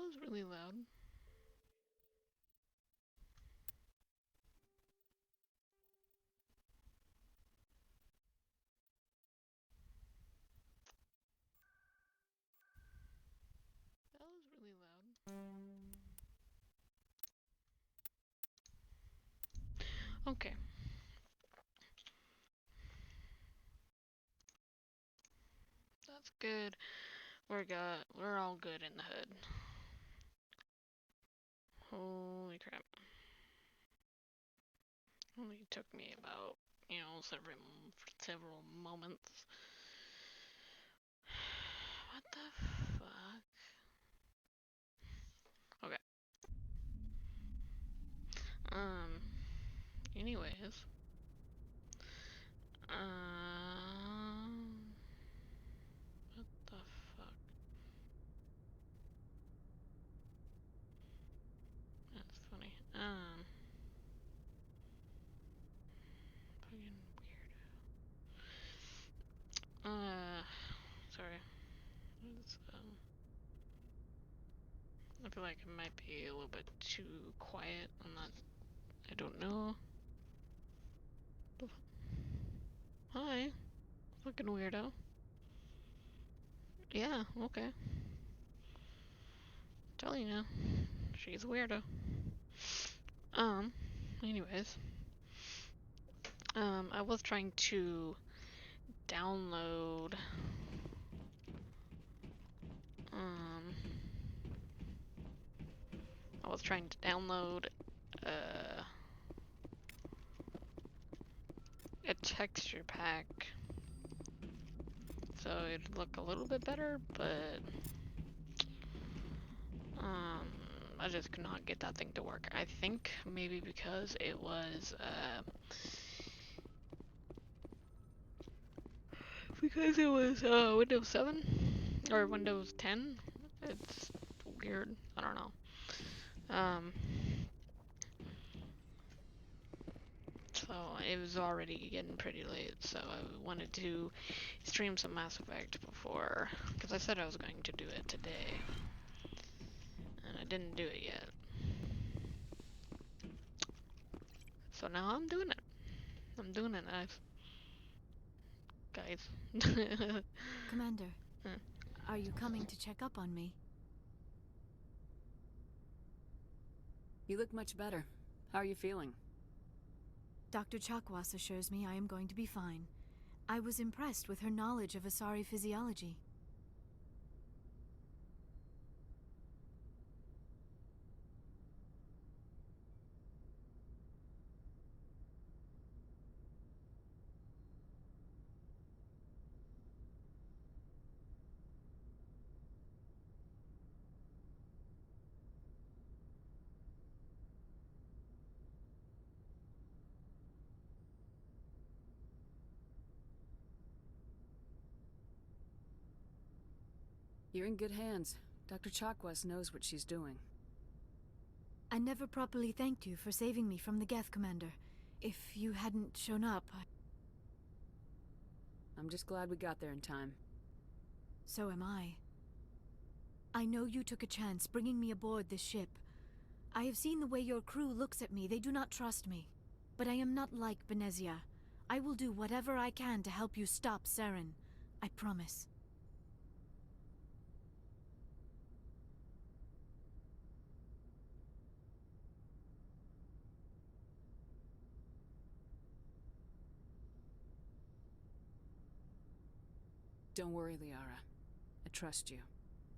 was really loud. That was really loud. Okay. That's good. We're all good in the hood. Holy crap. Only took me about, several moments. What the fuck? Okay. Anyways. What the fuck? That's funny. Fucking weird. Sorry. It's, I feel like it might be a little bit too quiet. I don't know. Hi. Fucking weirdo. Yeah, okay. Tell you now. She's a weirdo. Anyways. I was trying to download, um, uh, a texture pack so it'd look a little bit better, but I just could not get that thing to work. I think maybe because it was Windows 7 or Windows 10. It's weird. I don't know. So it was already getting pretty late, so I wanted to stream some Mass Effect before, because I said I was going to do it today, and I didn't do it yet. So now I'm doing it. I'm doing it, guys. Commander, are you coming to check up on me? You look much better. How are you feeling? Dr. Chakwas assures me I am going to be fine. I was impressed with her knowledge of Asari physiology. You're in good hands. Dr. Chakwas knows what she's doing. I never properly thanked you for saving me from the Geth, Commander. If you hadn't shown up, I'm just glad we got there in time. So am I. I know you took a chance bringing me aboard this ship. I have seen the way your crew looks at me. They do not trust me. But I am not like Benezia. I will do whatever I can to help you stop Saren. I promise. Don't worry, Liara. I trust you.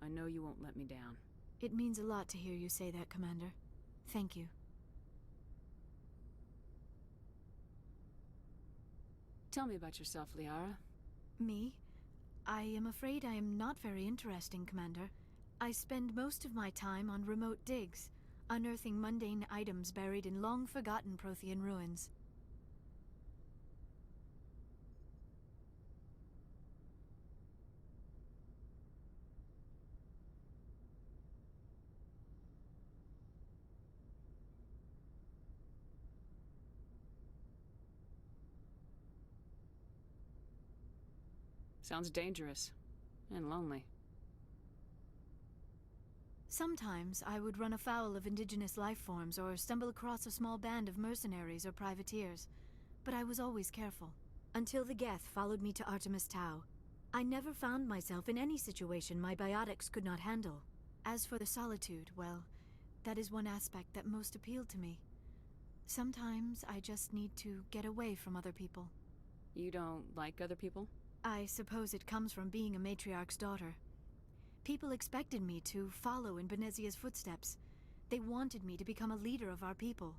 I know you won't let me down. It means a lot to hear you say that, Commander. Thank you. Tell me about yourself, Liara. Me? I am afraid I am not very interesting, Commander. I spend most of my time on remote digs, unearthing mundane items buried in long-forgotten Prothean ruins. Sounds dangerous. And lonely. Sometimes I would run afoul of indigenous life forms or stumble across a small band of mercenaries or privateers, but I was always careful. Until the Geth followed me to Artemis Tau, I never found myself in any situation my biotics could not handle. As for the solitude, well, that is one aspect that most appealed to me. Sometimes I just need to get away from other people. You don't like other people? I suppose it comes from being a matriarch's daughter. People expected me to follow in Benezia's footsteps. They wanted me to become a leader of our people.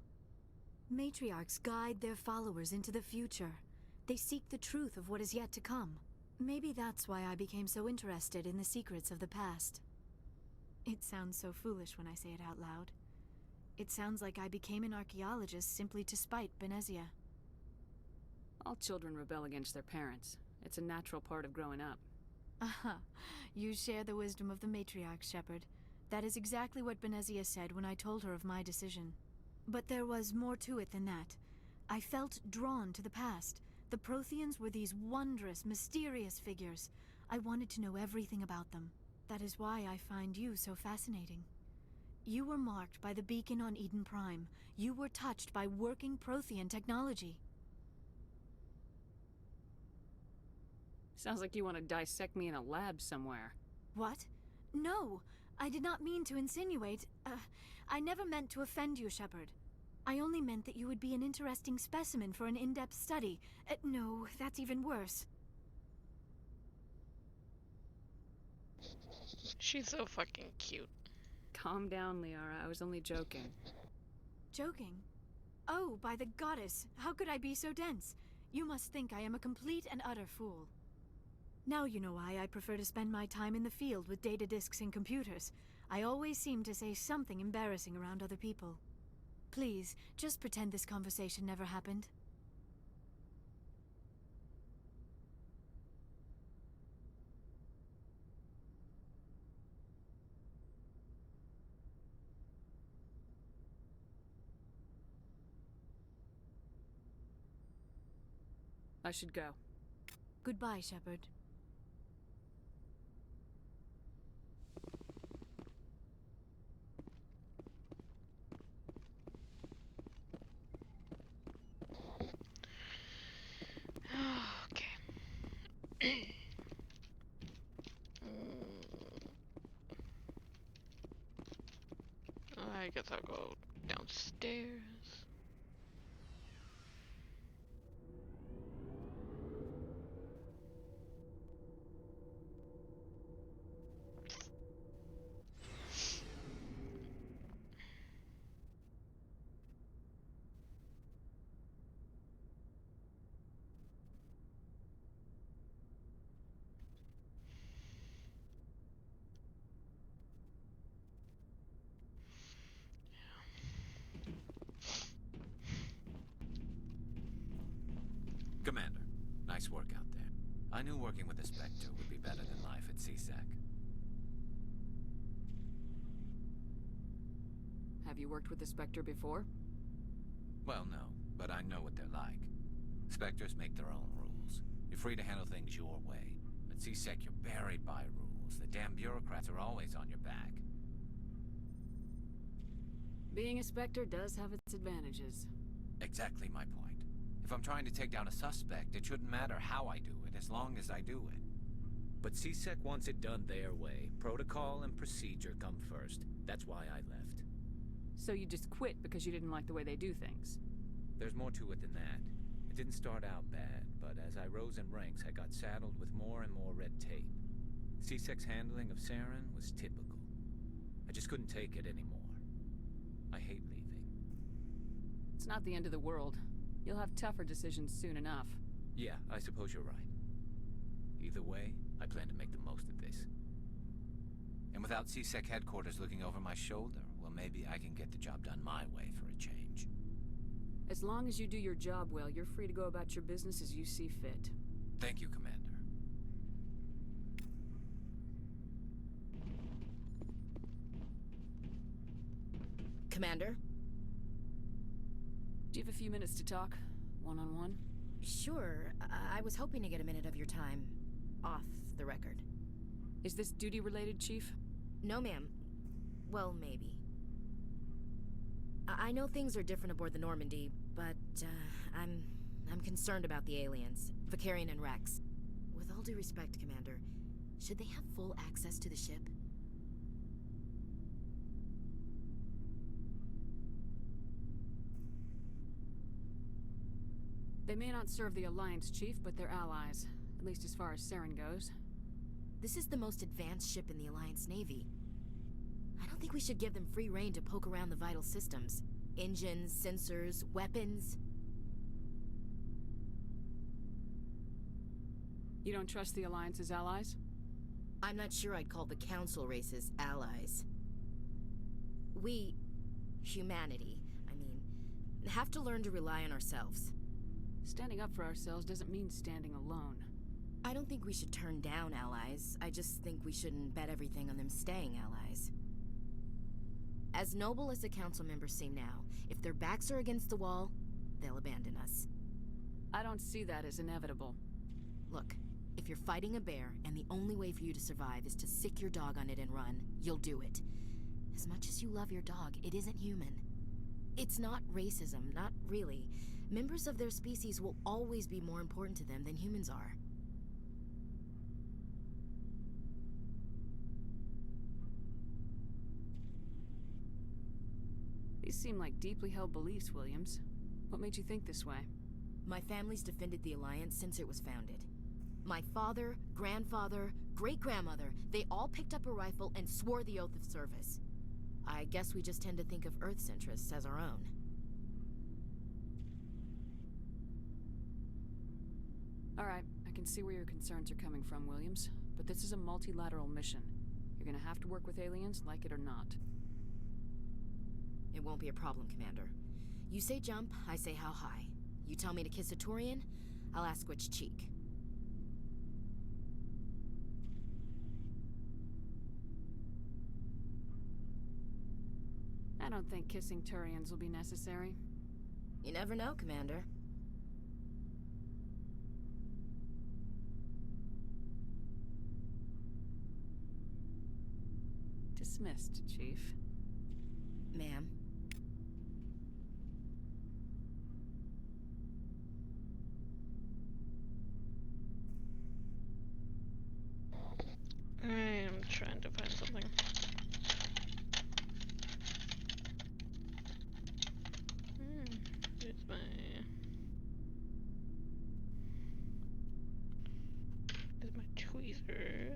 Matriarchs guide their followers into the future. They seek the truth of what is yet to come. Maybe that's why I became so interested in the secrets of the past. It sounds so foolish when I say it out loud. It sounds like I became an archaeologist simply to spite Benezia. All children rebel against their parents. It's a natural part of growing up. Aha, you share the wisdom of the matriarch, Shepard. That is exactly what Benezia said when I told her of my decision. But there was more to it than that. I felt drawn to the past. The Protheans were these wondrous, mysterious figures. I wanted to know everything about them. That is why I find you so fascinating. You were marked by the beacon on Eden Prime. You were touched by working Prothean technology. Sounds like you want to dissect me in a lab somewhere. What? No, I did not mean to insinuate. I never meant to offend you, Shepard. I only meant that you would be an interesting specimen for an in-depth study. No, that's even worse. She's so fucking cute. Calm down, Liara. I was only joking. Joking? Oh, by the goddess, how could I be so dense? You must think I am a complete and utter fool. Now you know why I prefer to spend my time in the field with data disks and computers. I always seem to say something embarrassing around other people. Please, just pretend this conversation never happened. I should go. Goodbye, Shepard. Okay. I guess I'll go downstairs. Commander, nice work out there. I knew working with the Spectre would be better than life at CSEC. Have you worked with the Spectre before? Well, no, but I know what they're like. Spectres make their own rules. You're free to handle things your way. At CSEC, you're buried by rules. The damn bureaucrats are always on your back. Being a Spectre does have its advantages. Exactly my point. If I'm trying to take down a suspect, it shouldn't matter how I do it, as long as I do it. But CSEC wants it done their way. Protocol and procedure come first. That's why I left. So you just quit because you didn't like the way they do things? There's more to it than that. It didn't start out bad, but as I rose in ranks, I got saddled with more and more red tape. CSEC's handling of Saren was typical. I just couldn't take it anymore. I hate leaving. It's not the end of the world. You'll have tougher decisions soon enough. Yeah, I suppose you're right. Either way, I plan to make the most of this. And without CSEC headquarters looking over my shoulder, well, maybe I can get the job done my way for a change. As long as you do your job well, you're free to go about your business as you see fit. Thank you, Commander. Commander? Do you have a few minutes to talk? One-on-one? Sure. I was hoping to get a minute of your time. Off the record. Is this duty-related, Chief? No, ma'am. Well, maybe. I know things are different aboard the Normandy, but, I'm concerned about the aliens, Vicarian and Rex. With all due respect, Commander, should they have full access to the ship? They may not serve the Alliance, Chief, but they're allies. At least as far as Saren goes. This is the most advanced ship in the Alliance Navy. I don't think we should give them free rein to poke around the vital systems. Engines, sensors, weapons. You don't trust the Alliance's allies? I'm not sure I'd call the Council races allies. We, humanity, have to learn to rely on ourselves. Standing up for ourselves doesn't mean standing alone. I don't think we should turn down allies. I just think we shouldn't bet everything on them staying allies. As noble as the Council members seem now, if their backs are against the wall, they'll abandon us. I don't see that as inevitable. Look, if you're fighting a bear and the only way for you to survive is to sick your dog on it and run, you'll do it. As much as you love your dog, it isn't human. It's not racism, not really. Members of their species will always be more important to them than humans are. These seem like deeply held beliefs, Williams. What made you think this way? My family's defended the Alliance since it was founded. My father, grandfather, great-grandmother, they all picked up a rifle and swore the oath of service. I guess we just tend to think of Earth's interests as our own. All right, I can see where your concerns are coming from, Williams. But this is a multilateral mission. You're gonna have to work with aliens, like it or not. It won't be a problem, Commander. You say jump, I say how high. You tell me to kiss a Turian, I'll ask which cheek. I don't think kissing Turians will be necessary. You never know, Commander. Dismissed, Chief. Ma'am. I am trying to find something. Here's my tweezers.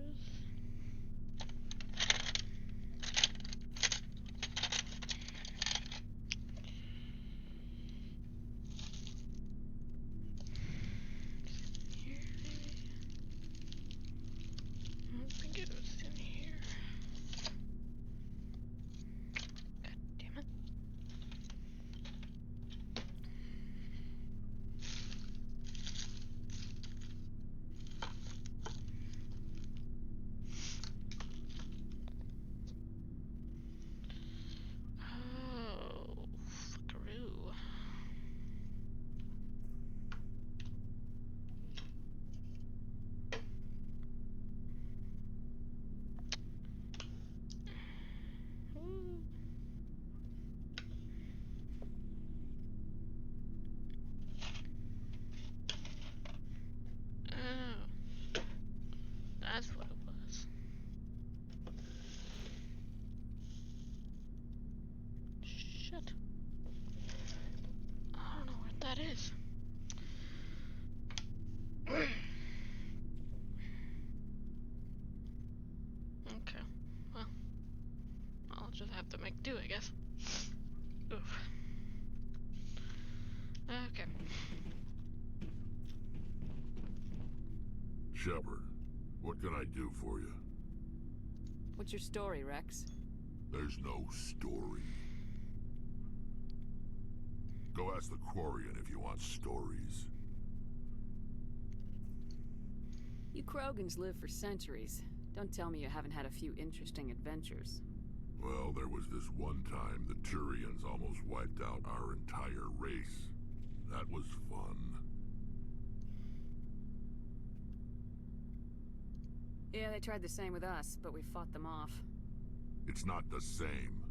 That's what it was. Shit. I don't know what that is. Okay. Well, I'll just have to make do, I guess. Oof. Okay. Shepard, what can I do for you? What's your story, Rex? There's no story. Go ask the Quarian if you want stories. You Krogans live for centuries. Don't tell me you haven't had a few interesting adventures. Well, there was this one time the Turians almost wiped out our entire race. That was fun. Yeah, they tried the same with us, but we fought them off. It's not the same.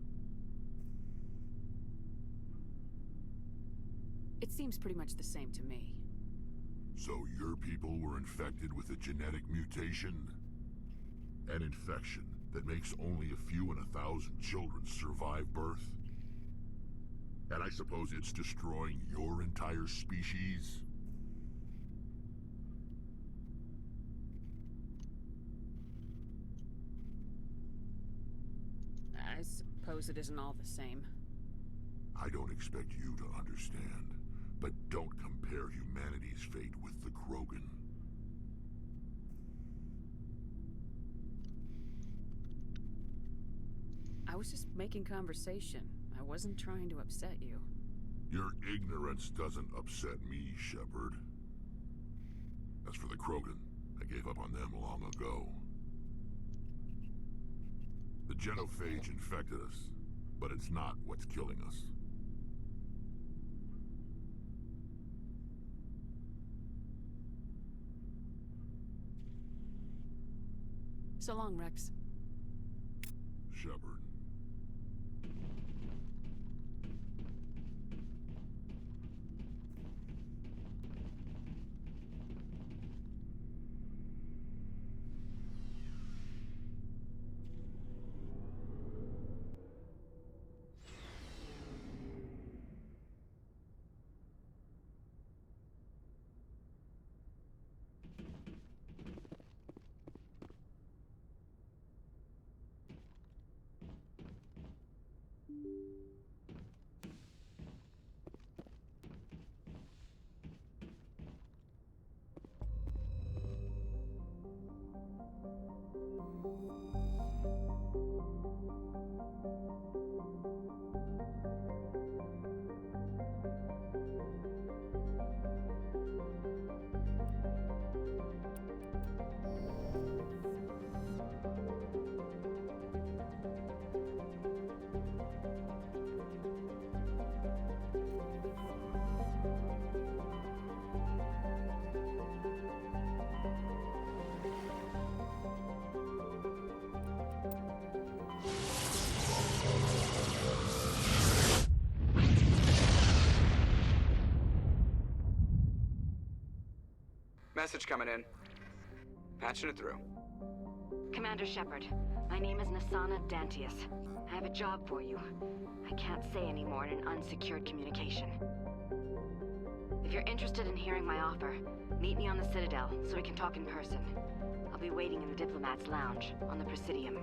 It seems pretty much the same to me. So your people were infected with a genetic mutation? An infection that makes only a few in 1,000 children survive birth? And I suppose it's destroying your entire species? I suppose it isn't all the same. I don't expect you to understand, but don't compare humanity's fate with the Krogan. I was just making conversation. I wasn't trying to upset you. Your ignorance doesn't upset me, Shepard. As for the Krogan, I gave up on them long ago. The genophage infected us, but it's not what's killing us. So long, Rex. Shepard. Message coming in. Patching it through. Commander Shepard, my name is Nasana Dantius. I have a job for you. I can't say any more in an unsecured communication. If you're interested in hearing my offer, meet me on the Citadel so we can talk in person. I'll be waiting in the Diplomat's Lounge on the Presidium.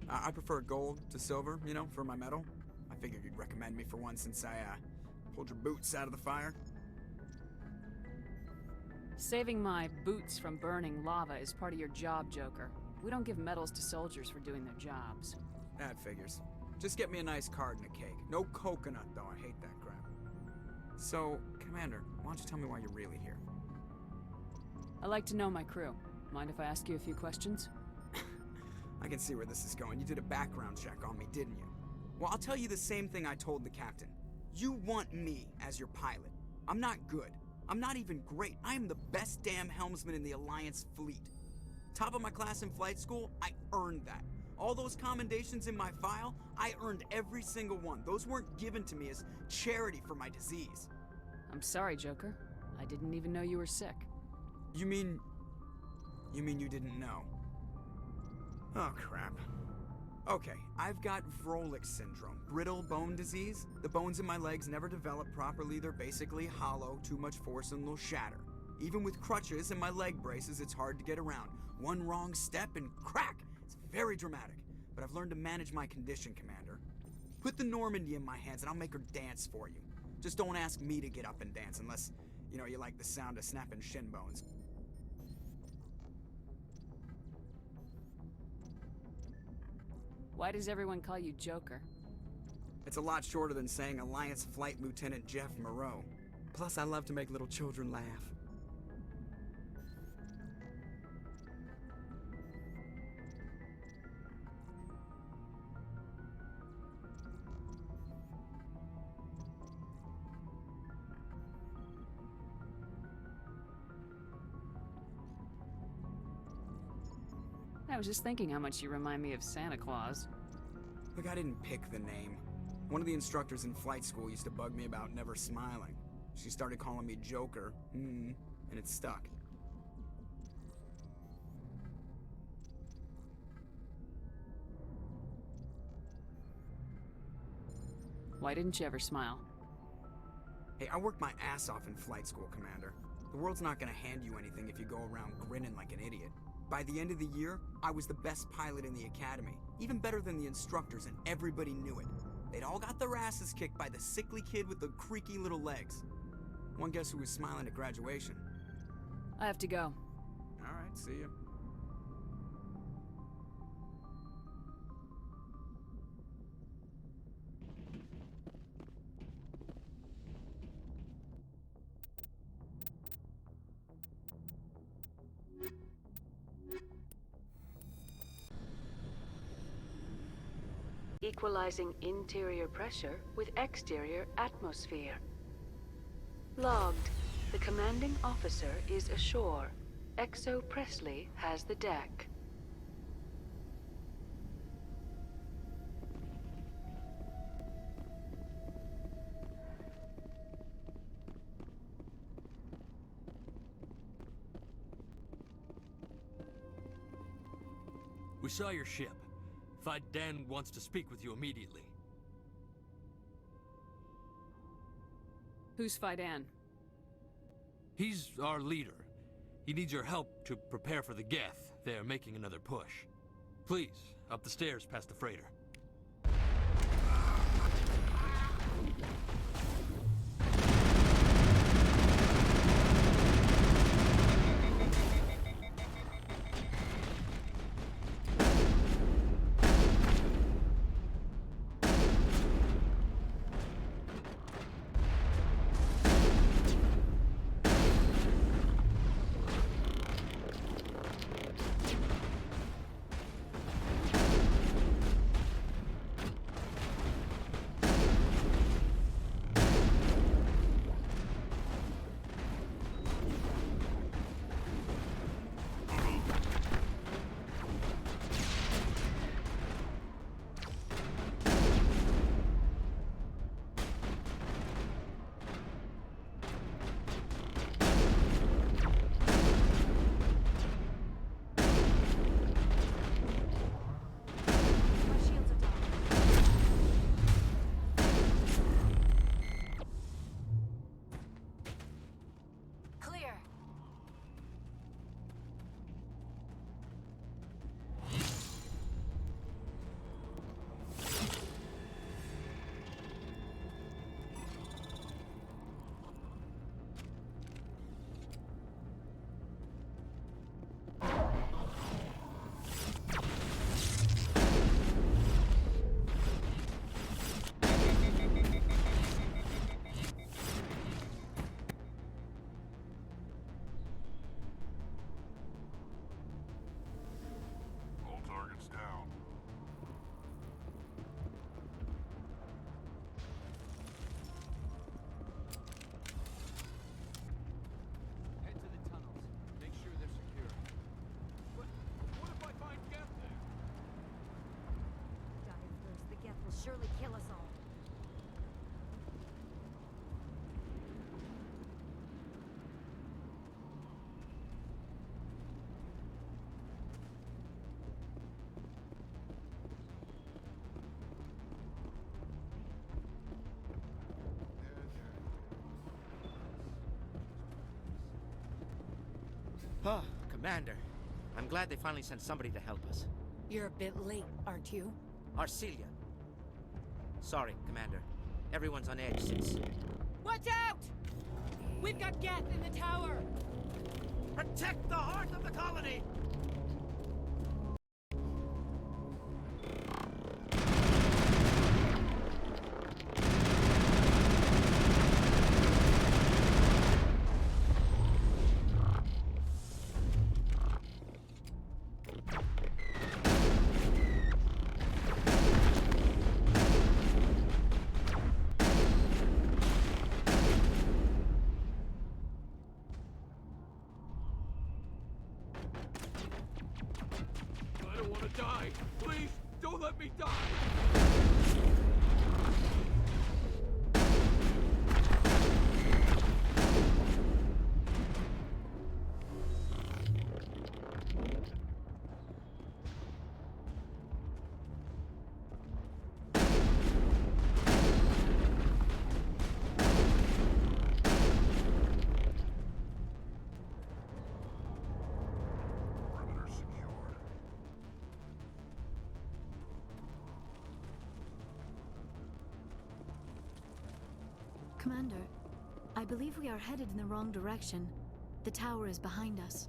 I prefer gold to silver, you know, for my metal. I figured you'd recommend me for one since I, pulled your boots out of the fire. Saving my boots from burning lava is part of your job, Joker. We don't give medals to soldiers for doing their jobs. That figures. Just get me a nice card and a cake. No coconut, though. I hate that crap. So, Commander, why don't you tell me why you're really here? I like to know my crew. Mind if I ask you a few questions? I can see where this is going. You did a background check on me, didn't you? Well, I'll tell you the same thing I told the captain. You want me as your pilot. I'm not good. I'm not even great. I am the best damn helmsman in the Alliance fleet. Top of my class in flight school, I earned that. All those commendations in my file, I earned every single one. Those weren't given to me as charity for my disease. I'm sorry, Joker. I didn't even know you were sick. You mean you didn't know? Oh, crap. Okay, I've got Vrolik syndrome, brittle bone disease. The bones in my legs never develop properly. They're basically hollow, too much force and they'll shatter. Even with crutches and my leg braces, it's hard to get around. One wrong step and crack! It's very dramatic, but I've learned to manage my condition, Commander. Put the Normandy in my hands and I'll make her dance for you. Just don't ask me to get up and dance unless, you like the sound of snapping shin bones. Why does everyone call you Joker? It's a lot shorter than saying Alliance Flight Lieutenant Jeff Moreau. Plus, I love to make little children laugh. I was just thinking how much you remind me of Santa Claus. Look, I didn't pick the name. One of the instructors in flight school used to bug me about never smiling. She started calling me Joker, and it stuck. Why didn't you ever smile? Hey, I worked my ass off in flight school, Commander. The world's not gonna hand you anything if you go around grinning like an idiot. By the end of the year, I was the best pilot in the academy, even better than the instructors, and everybody knew it. They'd all got their asses kicked by the sickly kid with the creaky little legs. One guess who was smiling at graduation? I have to go. All right, see ya. Equalizing interior pressure with exterior atmosphere. Logged. The commanding officer is ashore. Exo Presley has the deck. We saw your ship. Fight Dan wants to speak with you immediately. Who's Fidan? He's our leader. He needs your help to prepare for the Geth. They're making another push. Please, up the stairs past the freighter. literally kill us all. Oh, Commander. I'm glad they finally sent somebody to help us. You're a bit late, aren't you? Arcelia. Sorry, Commander. Everyone's on edge since... Watch out! We've got Geth in the tower! Protect the heart of the colony! I don't want to die. Please, don't let me die. Perimeter secured. Commander, I believe we are headed in the wrong direction. The tower is behind us.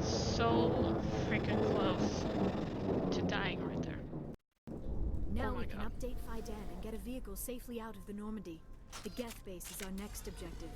So freaking close to dying right there. Now Oh my we can God. update Faidan and get a vehicle safely out of the Normandy. The Geth base is our next objective.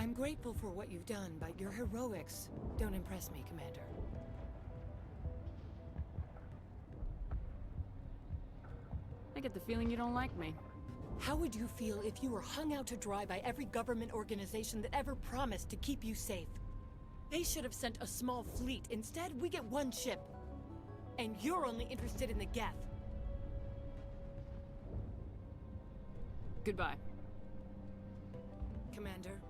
I'm grateful for what you've done, but your heroics don't impress me, Commander. I get the feeling you don't like me. How would you feel if you were hung out to dry by every government organization that ever promised to keep you safe? They should have sent a small fleet. Instead, we get one ship. And you're only interested in the Geth. Goodbye. Commander.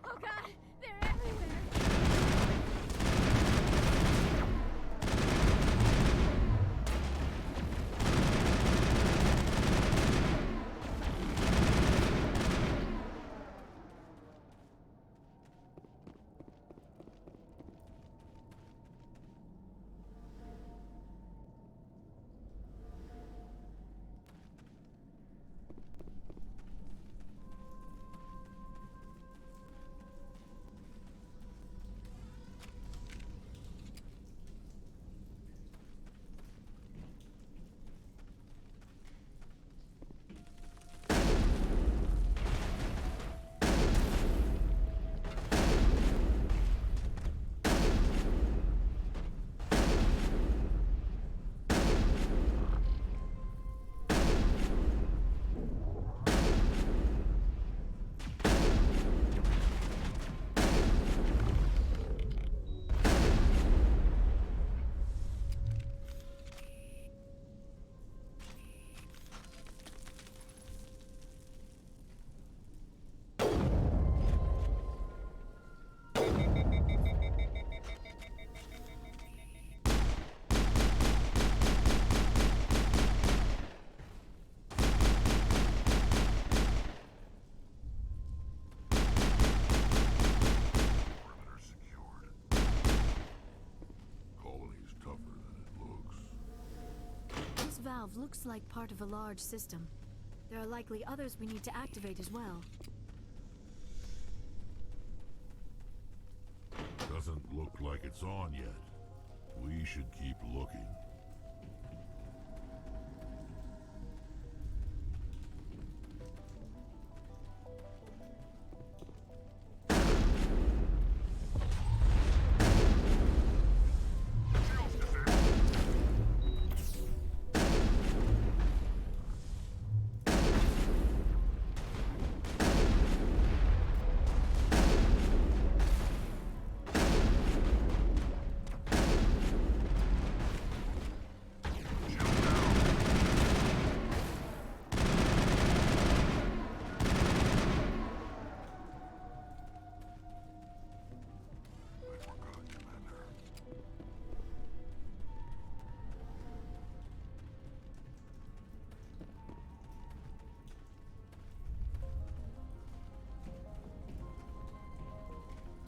Oh god, they're everywhere! Valve looks like part of a large system. There are likely others we need to activate as well. Doesn't look like it's on yet. We should keep looking.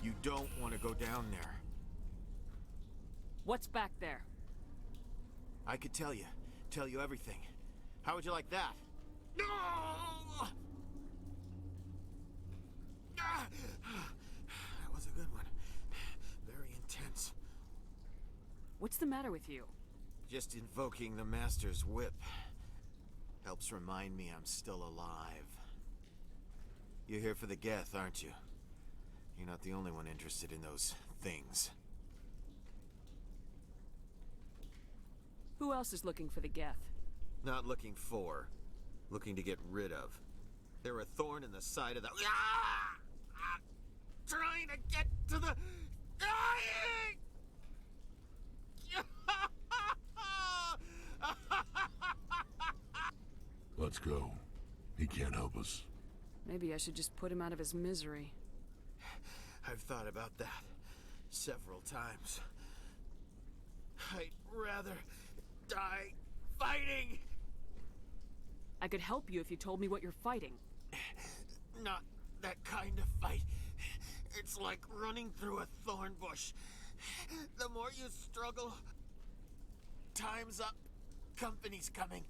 You don't want to go down there. What's back there? I could tell you everything. How would you like that? No! That was a good one. Very intense. What's the matter with you? Just invoking the Master's whip helps remind me I'm still alive. You're here for the Geth, aren't you? You're not the only one interested in those things. Who else is looking for the Geth? Not looking for. Looking to get rid of. They're a thorn in the side of the... Ah! Ah! Trying to get to the... Dying! Let's go. He can't help us. Maybe I should just put him out of his misery. I've thought about that several times. I'd rather die fighting! I could help you if you told me what you're fighting. Not that kind of fight. It's like running through a thorn bush. The more you struggle, time's up. Company's coming.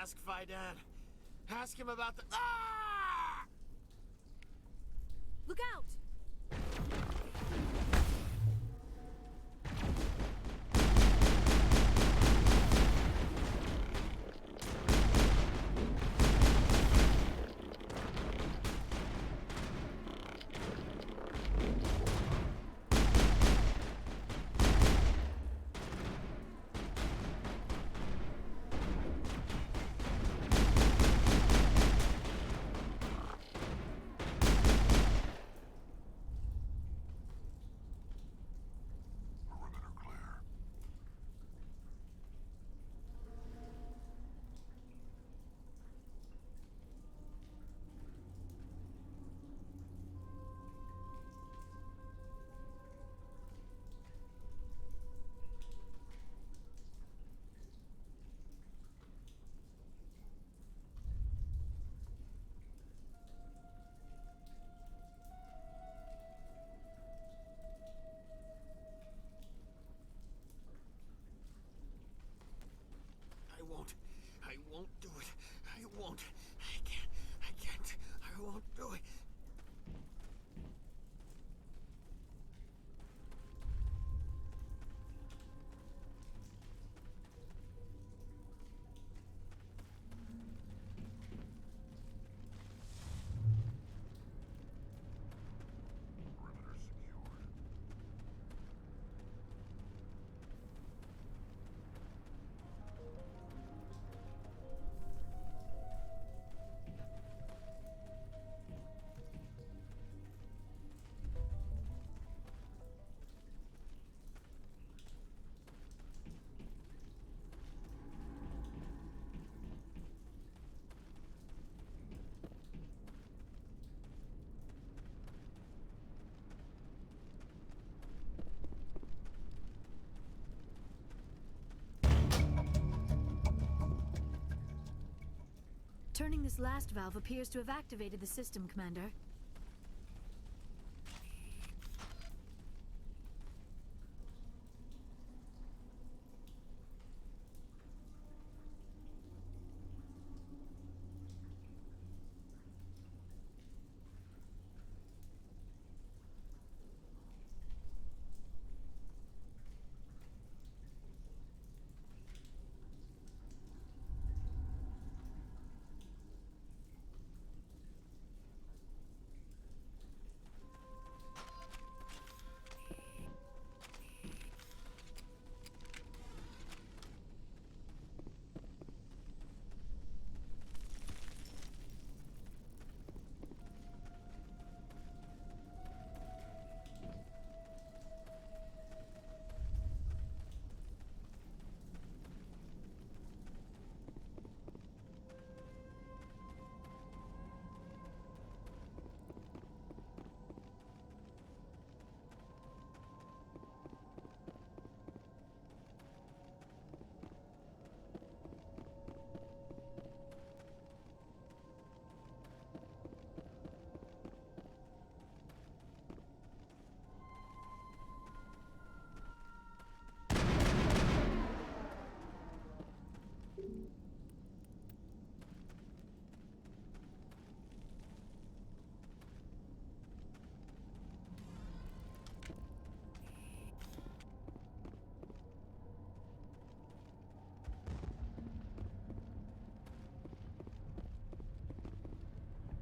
Ask Faidan. Ask him about the... Ah! Look out! I won't do it. I won't. I can't. I won't do it. Turning this last valve appears to have activated the system, Commander.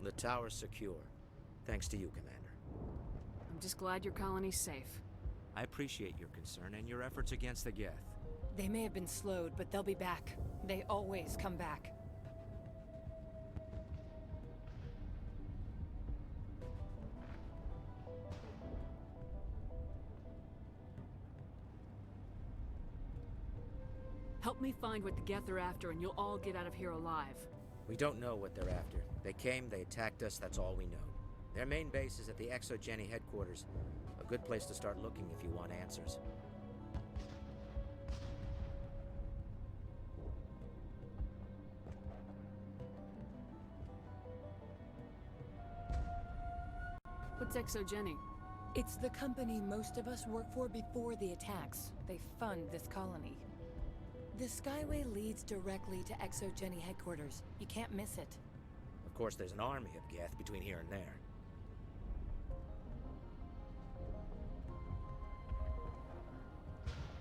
The tower's secure. Thanks to you, Commander. I'm just glad your colony's safe. I appreciate your concern and your efforts against the Geth. They may have been slowed, but they'll be back. They always come back. Help me find what the Geth are after, and you'll all get out of here alive. We don't know what they're after. They came, they attacked us, that's all we know. Their main base is at the ExoGeni headquarters. A good place to start looking if you want answers. What's ExoGeni? It's the company most of us worked for before the attacks. They fund this colony. The Skyway leads directly to ExoGeni headquarters. You can't miss it. Of course, there's an army of Geth between here and there.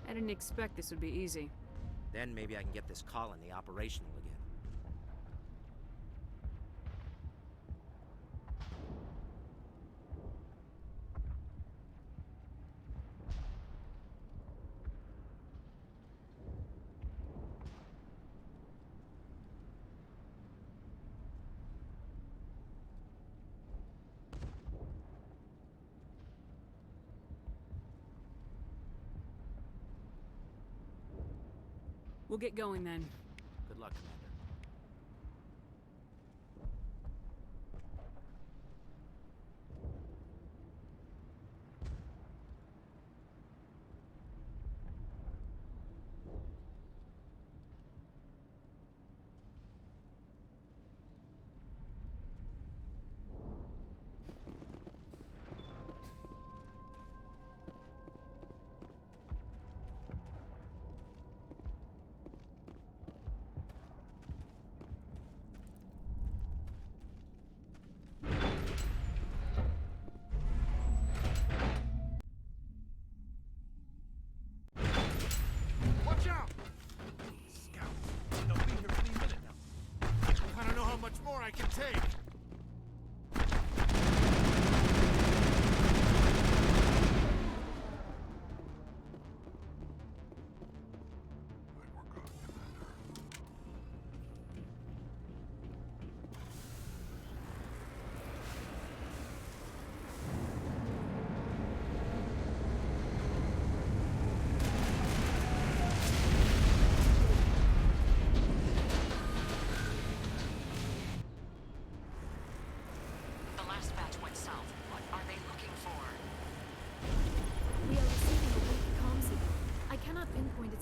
I didn't expect this would be easy. Then maybe I can get this colony operational again. We'll get going then. Good luck, Commander. I can take.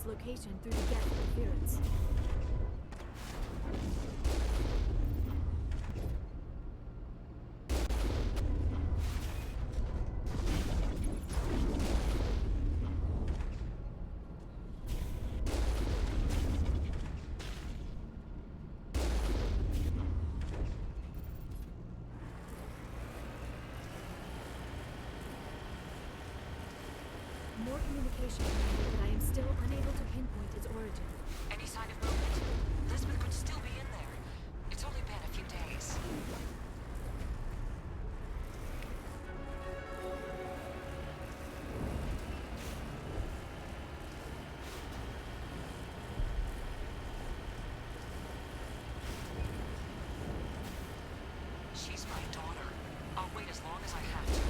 Location through the Geth interference. More communication, but I am still unable to pinpoint its origin. Any sign of movement? Lisbeth could still be in there. It's only been a few days. She's my daughter. I'll wait as long as I have to.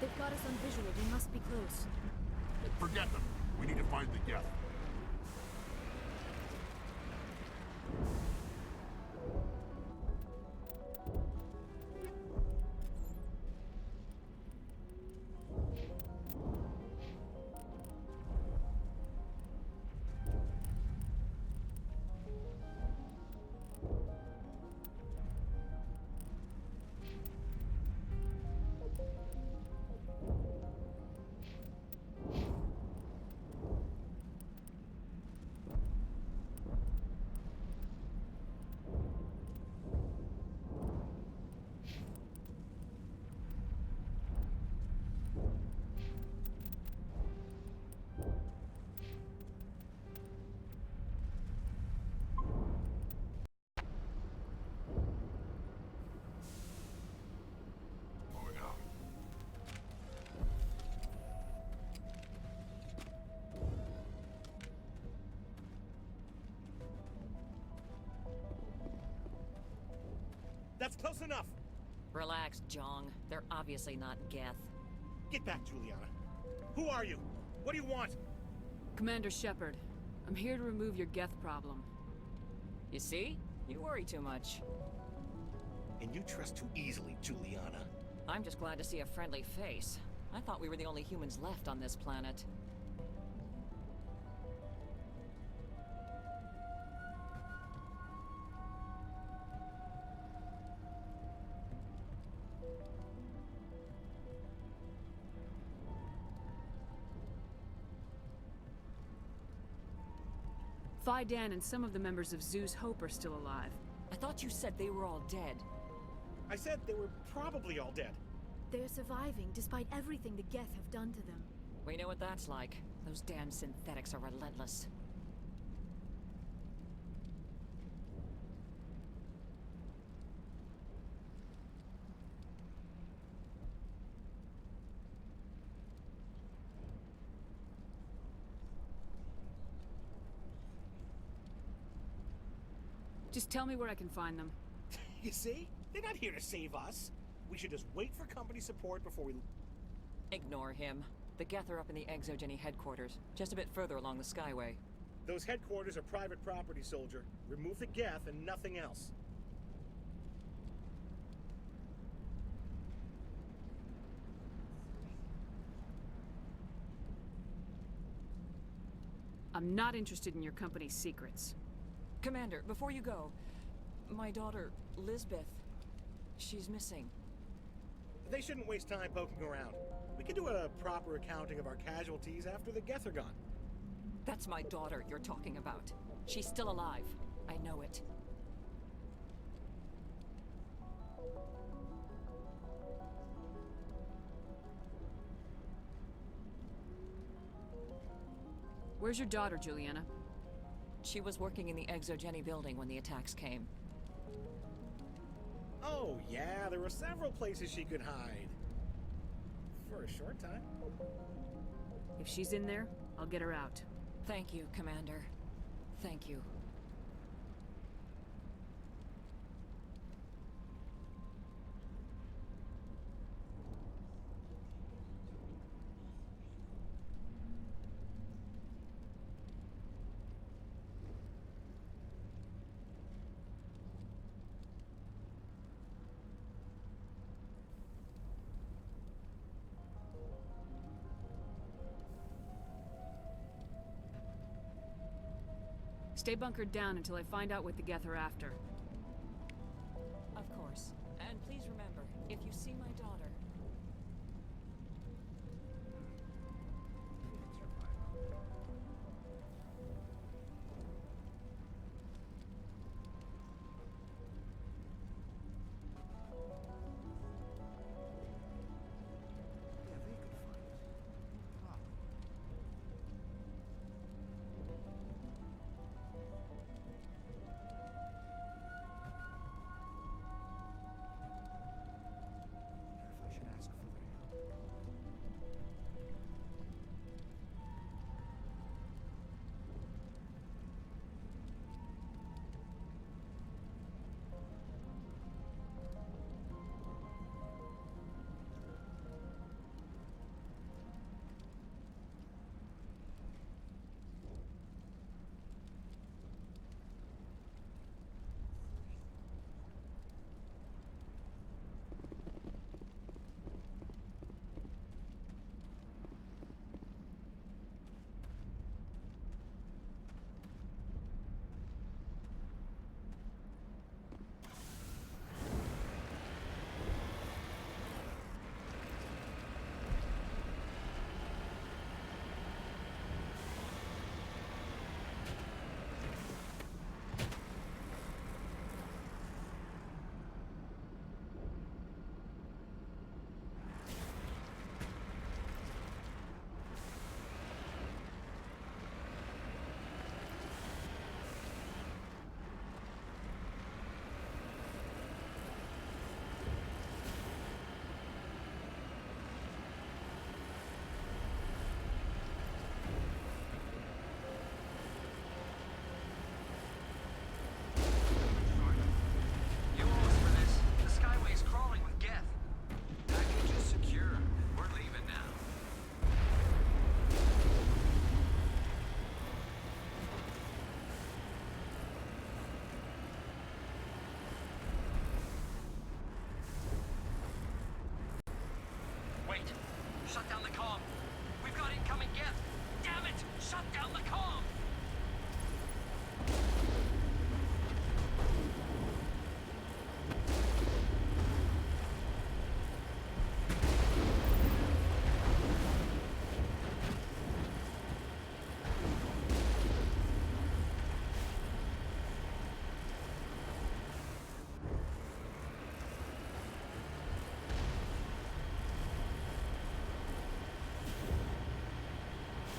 They've got us on visual. We must be close. Forget them. We need to find the Geth. That's close enough! Relax, Jong. They're obviously not Geth. Get back, Juliana. Who are you? What do you want? Commander Shepard, I'm here to remove your Geth problem. You see? You worry too much. And you trust too easily, Juliana. I'm just glad to see a friendly face. I thought we were the only humans left on this planet. Phi-Dan and some of the members of Zoo's Hope are still alive. I thought you said they were all dead. I said they were probably all dead. They're surviving despite everything the Geth have done to them. We know what that's like. Those damn synthetics are relentless. Just tell me where I can find them. You see? They're not here to save us. We should just wait for company support before we... Ignore him. The Geth are up in the Exogeny headquarters, just a bit further along the Skyway. Those headquarters are private property, soldier. Remove the Geth and nothing else. I'm not interested in your company's secrets. Commander, before you go, my daughter, Lisbeth, she's missing. They shouldn't waste time poking around. We can do a proper accounting of our casualties after the Geth are gone. That's my daughter you're talking about. She's still alive. I know it. Where's your daughter, Juliana? She was working in the Exogeny building when the attacks came. Oh, yeah, there were several places she could hide. For a short time. If she's in there, I'll get her out. Thank you, Commander. Thank you. Stay bunkered down until I find out what the Geth are after. Of course. And please remember, if you see my daughter...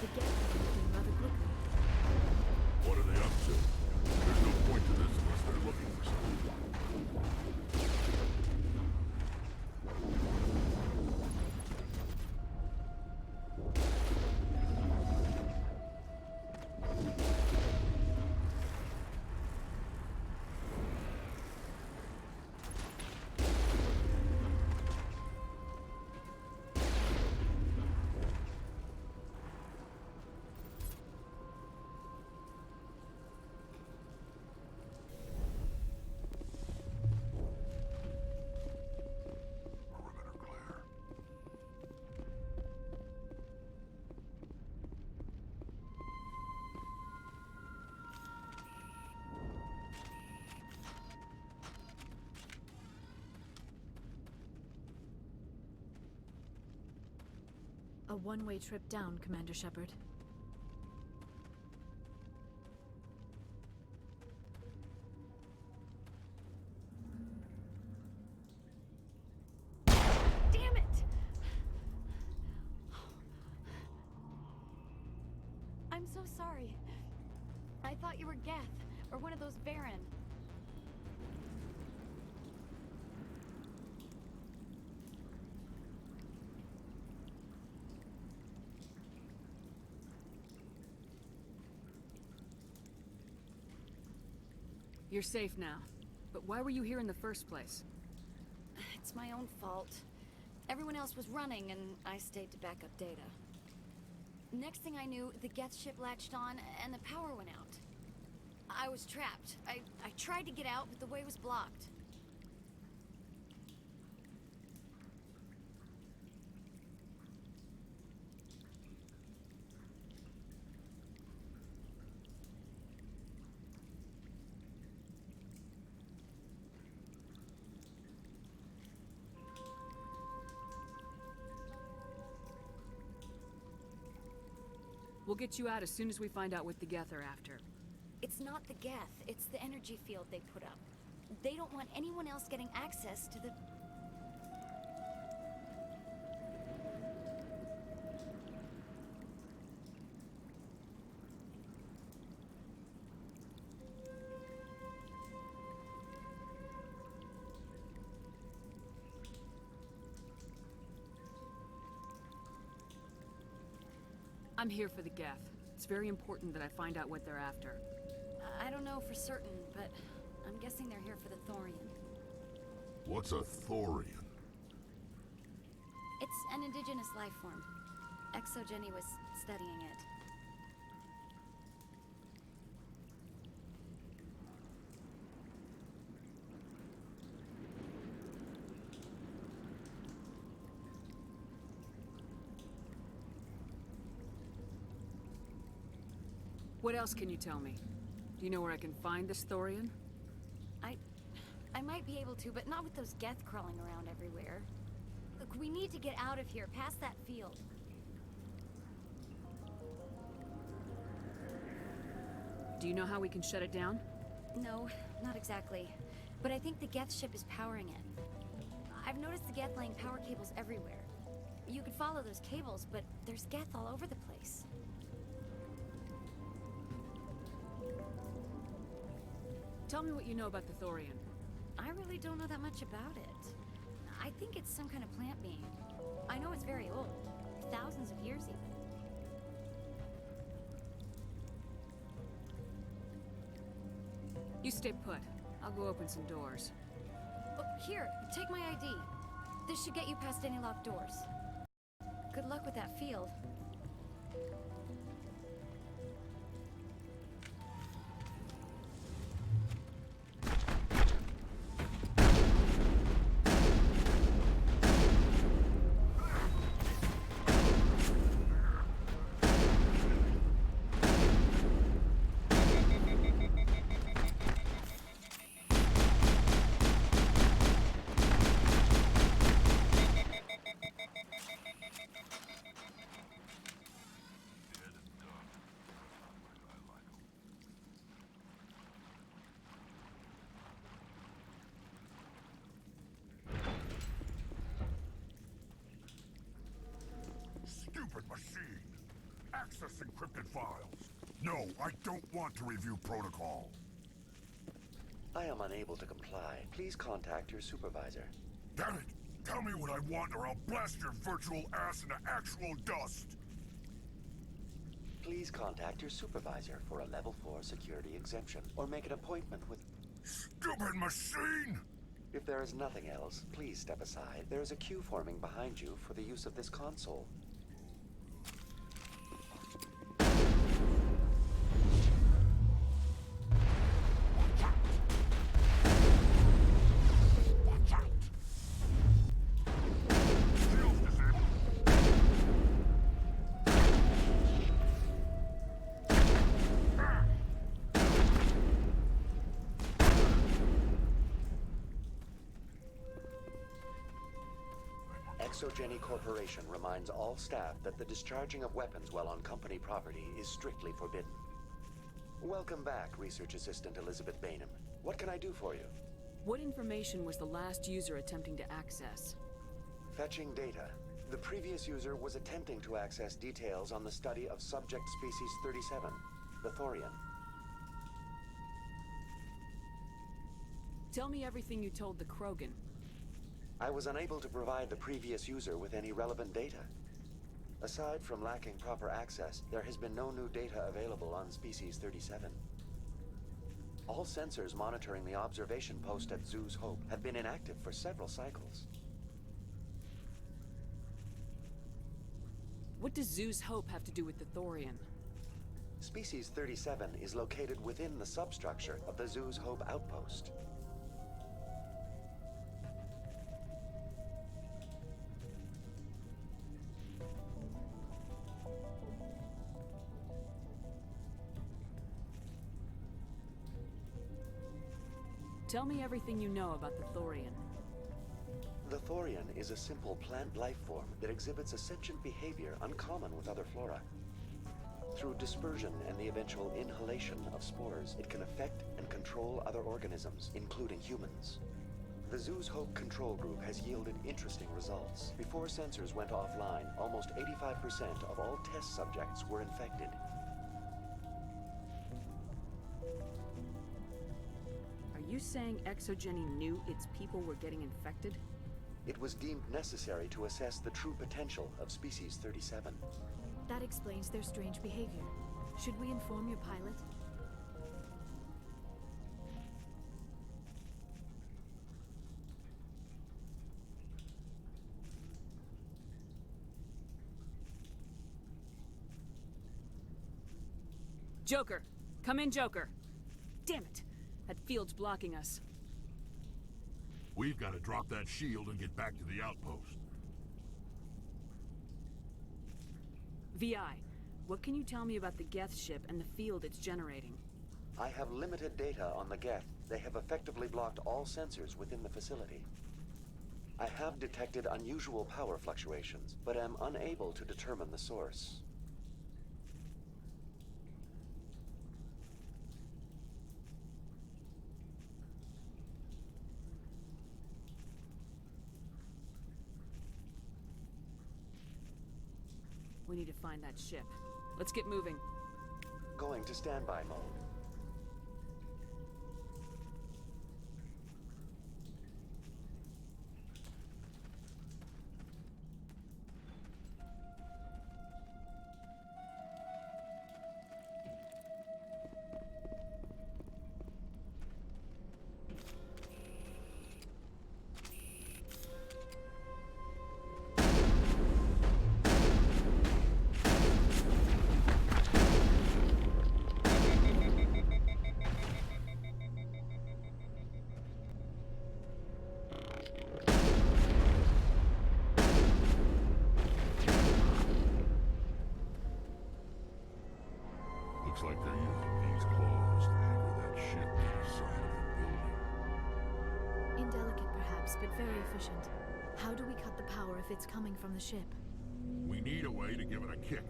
the Geth is moving rather quickly. What are they up to? There's no point to this unless they're looking for something. A one-way trip down, Commander Shepard. Damn it! I'm so sorry. I thought you were Geth, or one of those Baron. You're safe now. But why were you here in the first place? It's my own fault. Everyone else was running, and I stayed to back up data. Next thing I knew, the Geth ship latched on, and the power went out. I was trapped. I tried to get out, but the way was blocked. We'll get you out as soon as we find out what the Geth are after. It's not the Geth, it's the energy field they put up. They don't want anyone else getting access to the... I'm here for the Geth. It's very important that I find out what they're after. I don't know for certain, but I'm guessing they're here for the Thorian. What's a Thorian? It's an indigenous life form. Exogeny was studying it. What else can you tell me? Do you know where I can find this Thorian? I might be able to, but not with those Geth crawling around everywhere. Look, we need to get out of here, past that field. Do you know how we can shut it down? No, not exactly. But I think the Geth ship is powering it. I've noticed the Geth laying power cables everywhere. You could follow those cables, but there's Geth all over the place. Tell me what you know about the Thorian. I really don't know that much about it. I think it's some kind of plant being. I know it's very old. Thousands of years even. You stay put. I'll go open some doors. Oh, here, take my ID. This should get you past any locked doors. Good luck with that field. Stupid machine! access encrypted files. No, I don't want to review protocol. I am unable to comply. Please contact your supervisor. Damn it! Tell me what I want or I'll blast your virtual ass into actual dust! Please contact your supervisor for a level 4 security exemption, or make an appointment with... Stupid machine! If there is nothing else, please step aside. There is a queue forming behind you for the use of this console. Exogeny Corporation reminds all staff that the discharging of weapons while on company property is strictly forbidden. Welcome back, Research Assistant Elizabeth Bainham. What can I do for you? What information was the last user attempting to access? Fetching data. The previous user was attempting to access details on the study of subject species 37, the Thorian. Tell me everything you told the Krogan. I was unable to provide the previous user with any relevant data. Aside from lacking proper access, there has been no new data available on Species 37. All sensors monitoring the observation post at Zhu's Hope have been inactive for several cycles. What does Zhu's Hope have to do with the Thorian? Species 37 is located within the substructure of the Zhu's Hope outpost. Tell me everything you know about the Thorian. The Thorian is a simple plant life form that exhibits a sentient behavior uncommon with other flora. Through dispersion and the eventual inhalation of spores, it can affect and control other organisms, including humans. The Zhu's Hope control group has yielded interesting results. Before sensors went offline, almost 85% of all test subjects were infected. Are you saying Exogeny knew its people were getting infected? It was deemed necessary to assess the true potential of Species 37. That explains their strange behavior. Should we inform your pilot? Joker! Come in, Joker! Damn it! That field's blocking us. We've got to drop that shield and get back to the outpost. VI, what can you tell me about the Geth ship and the field it's generating? I have limited data on the Geth. They have effectively blocked all sensors within the facility. I have detected unusual power fluctuations, but am unable to determine the source. We need to find that ship. Let's get moving. Going to standby mode. Looks like they're using these claws to anchor that ship to the side of the building. Indelicate perhaps, but very efficient. How do we cut the power if it's coming from the ship? We need a way to give it a kick.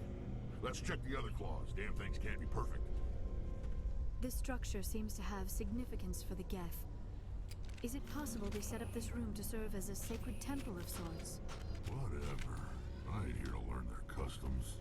Let's check the other claws. Damn things can't be perfect. This structure seems to have significance for the Geth. Is it possible they set up this room to serve as a sacred temple of sorts? Whatever. I ain't here to learn their customs.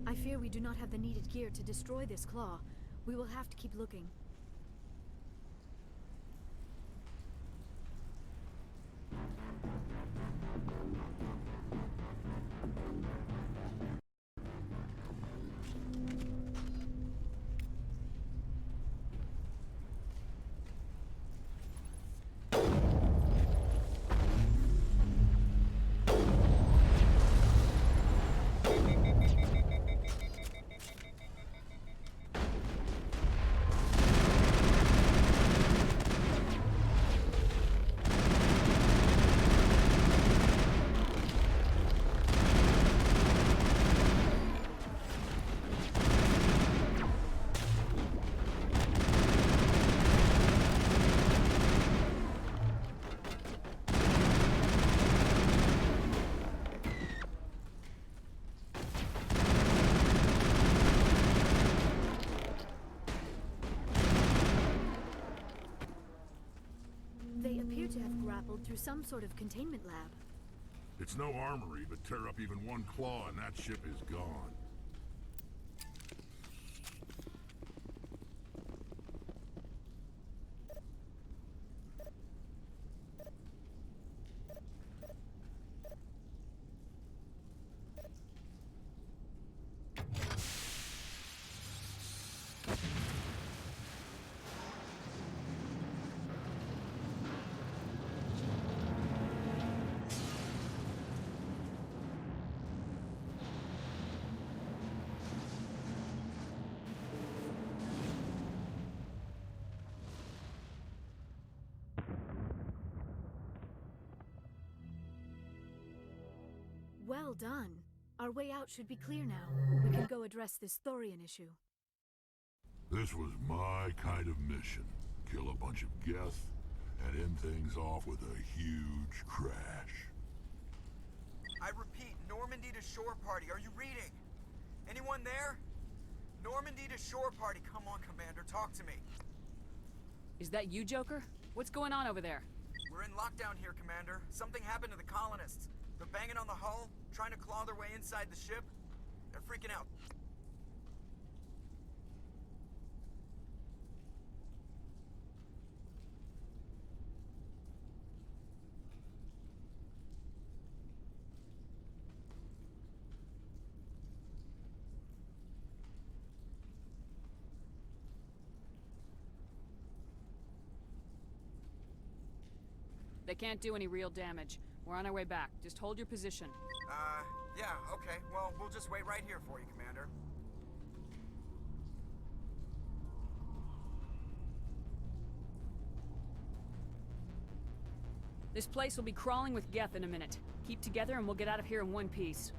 I fear we do not have the needed gear to destroy this claw. We will have to keep looking. They appear to have grappled through some sort of containment lab. It's no armory, but tear up even one claw and that ship is gone. Well done. Our way out should be clear now. We can go address this Thorian issue. This was my kind of mission. Kill a bunch of Geth and end things off with a huge crash. I repeat, Normandy to shore party. Are you reading? Anyone there? Normandy to shore party. Come on, Commander, talk to me. Is that you, Joker? What's going on over there? We're in lockdown here, Commander. Something happened to the colonists. They're banging on the hull, trying to claw their way inside the ship. They're freaking out. They can't do any real damage. We're on our way back. Just hold your position. Yeah, okay. Well, we'll just wait right here for you, Commander. This place will be crawling with Geth in a minute. Keep together and we'll get out of here in one piece.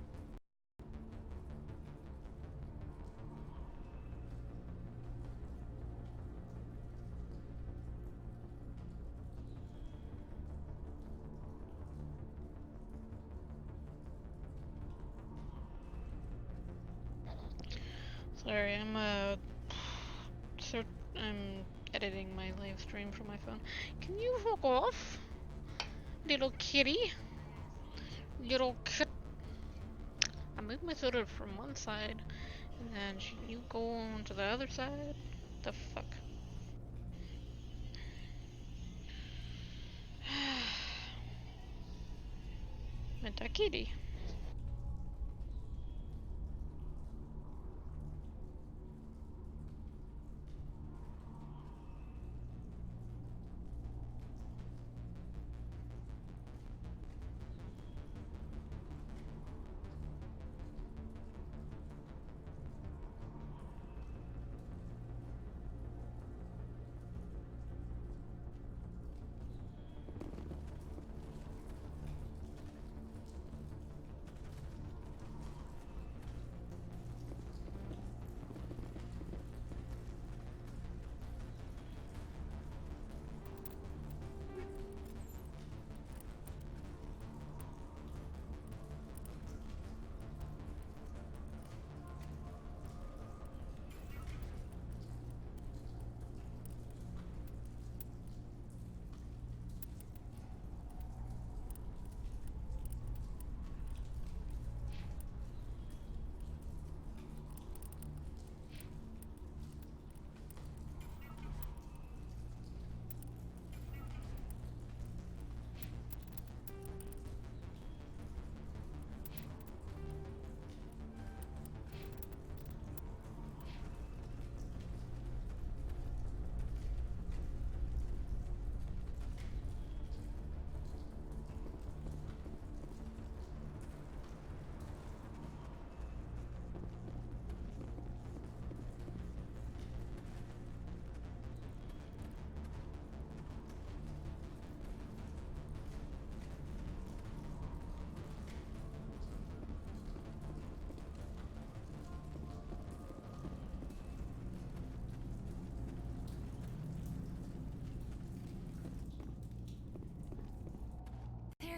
Sorry, I'm editing my live stream from my phone. Can you fuck off? Little kitty? Little kit. I moved my soda from one side, and then you go on to the other side? The fuck? Meant a kitty.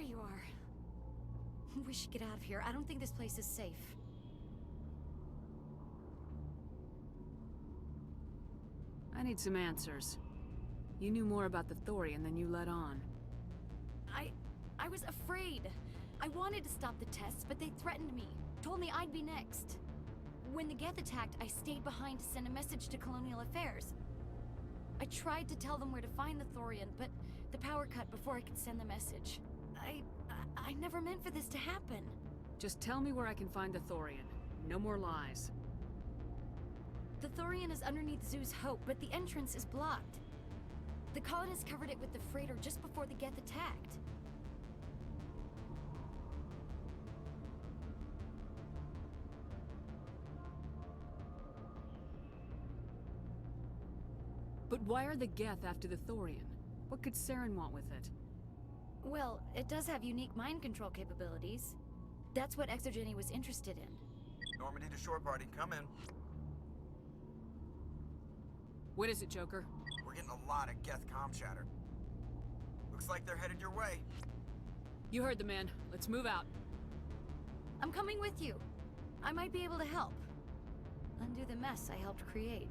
you are. We should get out of here. I don't think this place is safe. I need some answers. You knew more about the Thorian than you let on. I was afraid. I wanted to stop the tests, but they threatened me. Told me I'd be next. When the Geth attacked, I stayed behind to send a message to Colonial Affairs. I tried to tell them where to find the Thorian, but the power cut before I could send the message. I never meant for this to happen. Just tell me where I can find the Thorian. No more lies. The Thorian is underneath Zoo's Hope, but the entrance is blocked. The colonists covered it with the freighter just before the Geth attacked. But why are the Geth after the Thorian? What could Saren want with it? Well, it does have unique mind control capabilities. That's what Exogeny was interested in. Normandy to shore party, come in. What is it, Joker? We're getting a lot of Geth comm chatter. Looks like they're headed your way. You heard the man. Let's move out. I'm coming with you. I might be able to help. Undo the mess I helped create.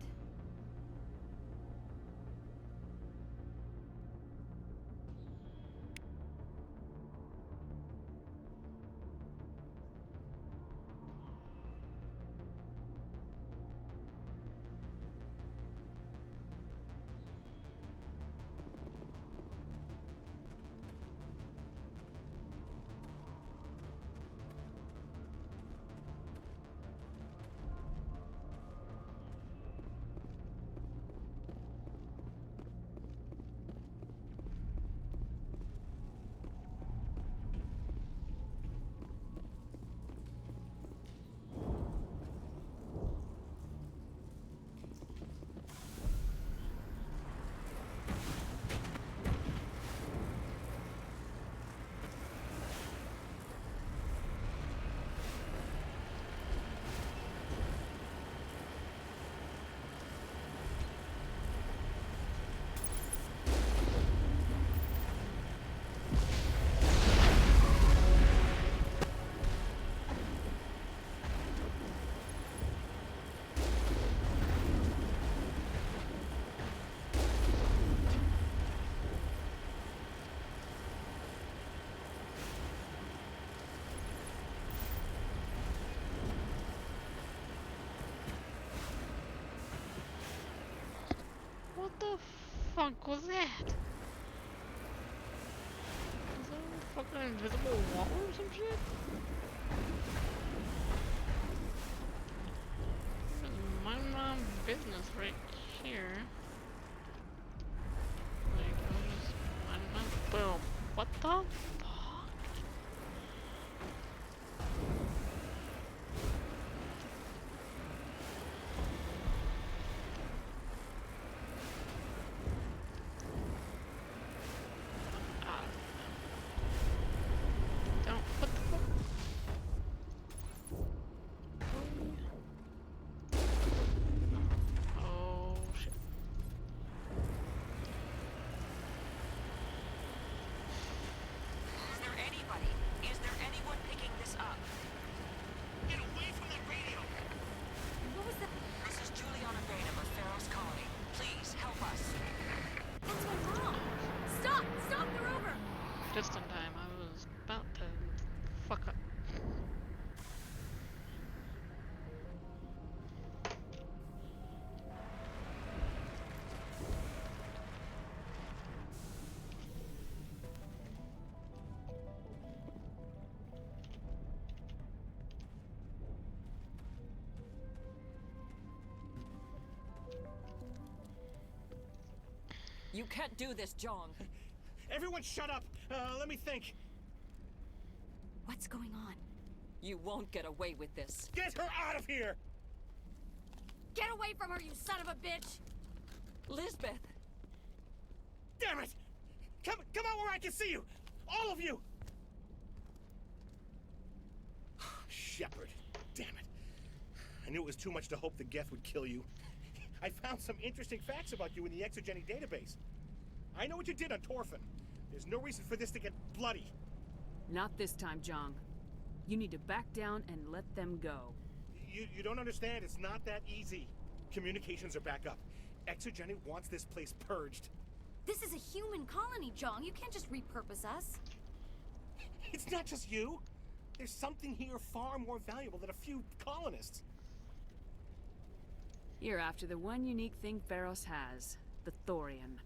What the fuck was that? Is that a fucking invisible wall or some shit? Mind my own business right here. Like, I'll just mind my... Boom. What the fuck? Just in time, I was about to fuck up. You can't do this, John. Everyone shut up! Let me think. What's going on? You won't get away with this. Get her out of here! Get away from her, you son of a bitch! Lisbeth! Damn it! Come out where I can see you! All of you! Shepard, damn it. I knew it was too much to hope the Geth would kill you. I found some interesting facts about you in the Exogeny database. I know what you did on Torfin. There's no reason for this to get bloody. Not this time, Jong. You need to back down and let them go. You don't understand. It's not that easy. Communications are back up. Exogenic wants this place purged. This is a human colony, Jong. You can't just repurpose us. It's not just you. There's something here far more valuable than a few colonists. You're after the one unique thing Pharos has, the Thorian.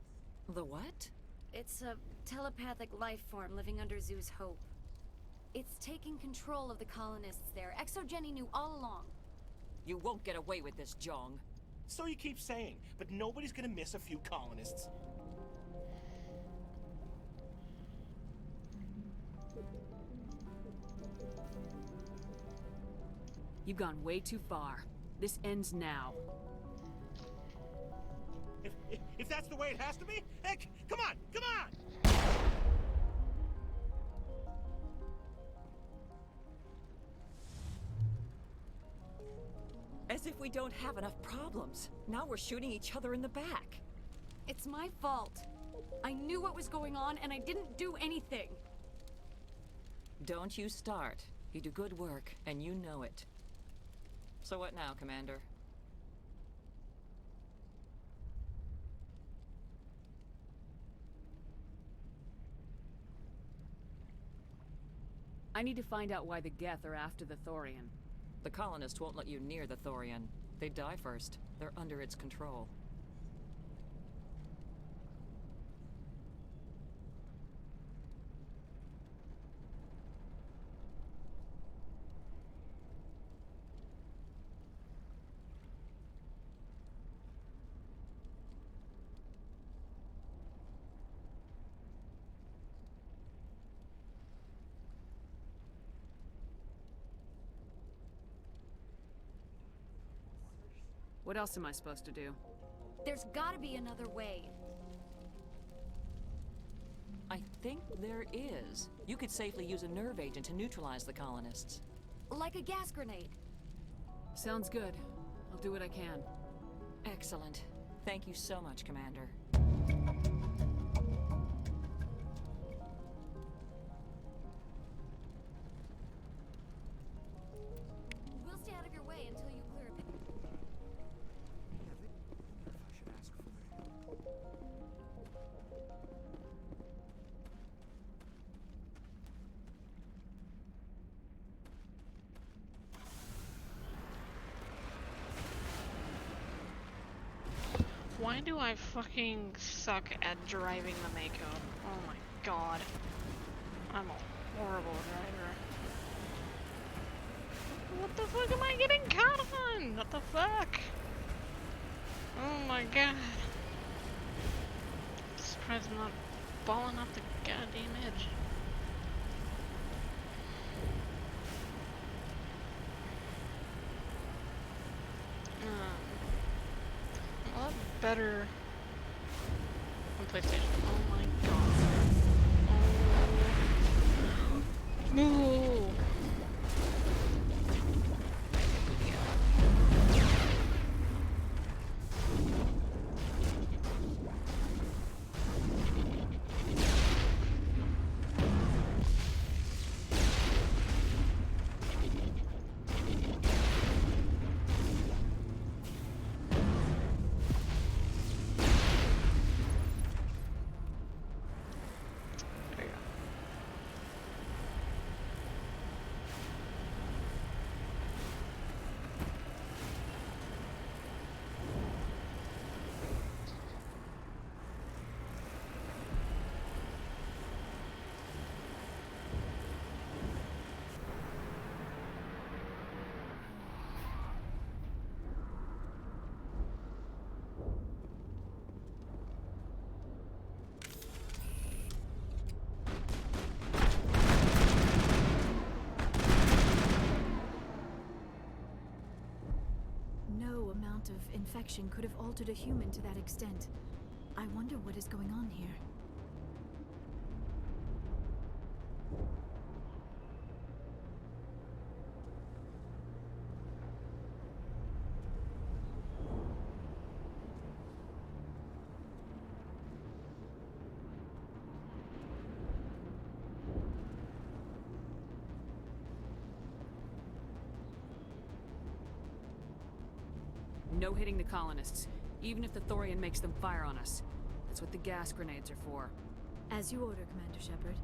The what? It's a telepathic life form living under Zeus' hope. It's taking control of the colonists there. Exogeny knew all along. You won't get away with this, Jong. So you keep saying, but nobody's gonna miss a few colonists. You've gone way too far. This ends now. If that's the way it has to be, heck, come on, come on! As if we don't have enough problems. Now we're shooting each other in the back. It's my fault. I knew what was going on and I didn't do anything. Don't you start. You do good work, and you know it. So what now, Commander? I need to find out why the Geth are after the Thorian. The colonists won't let you near the Thorian. They die first. They're under its control. What else am I supposed to do? There's gotta be another way. I think there is. You could safely use a nerve agent to neutralize the colonists. Like a gas grenade. Sounds good. I'll do what I can. Excellent. Thank you so much, Commander. We'll stay out of your way until you clear a pit. Why do I fucking suck at driving the Mako? Oh my god. I'm a horrible driver. What the fuck am I getting caught on? What the fuck? Oh my god. I'm surprised I'm not falling off the goddamn edge. A lot better on PlayStation. Oh my god. Oh. No. No amount of infection could have altered a human to that extent. I wonder what is going on here. No hitting the colonists, even if the Thorian makes them fire on us. That's what the gas grenades are for. As you order, Commander Shepard.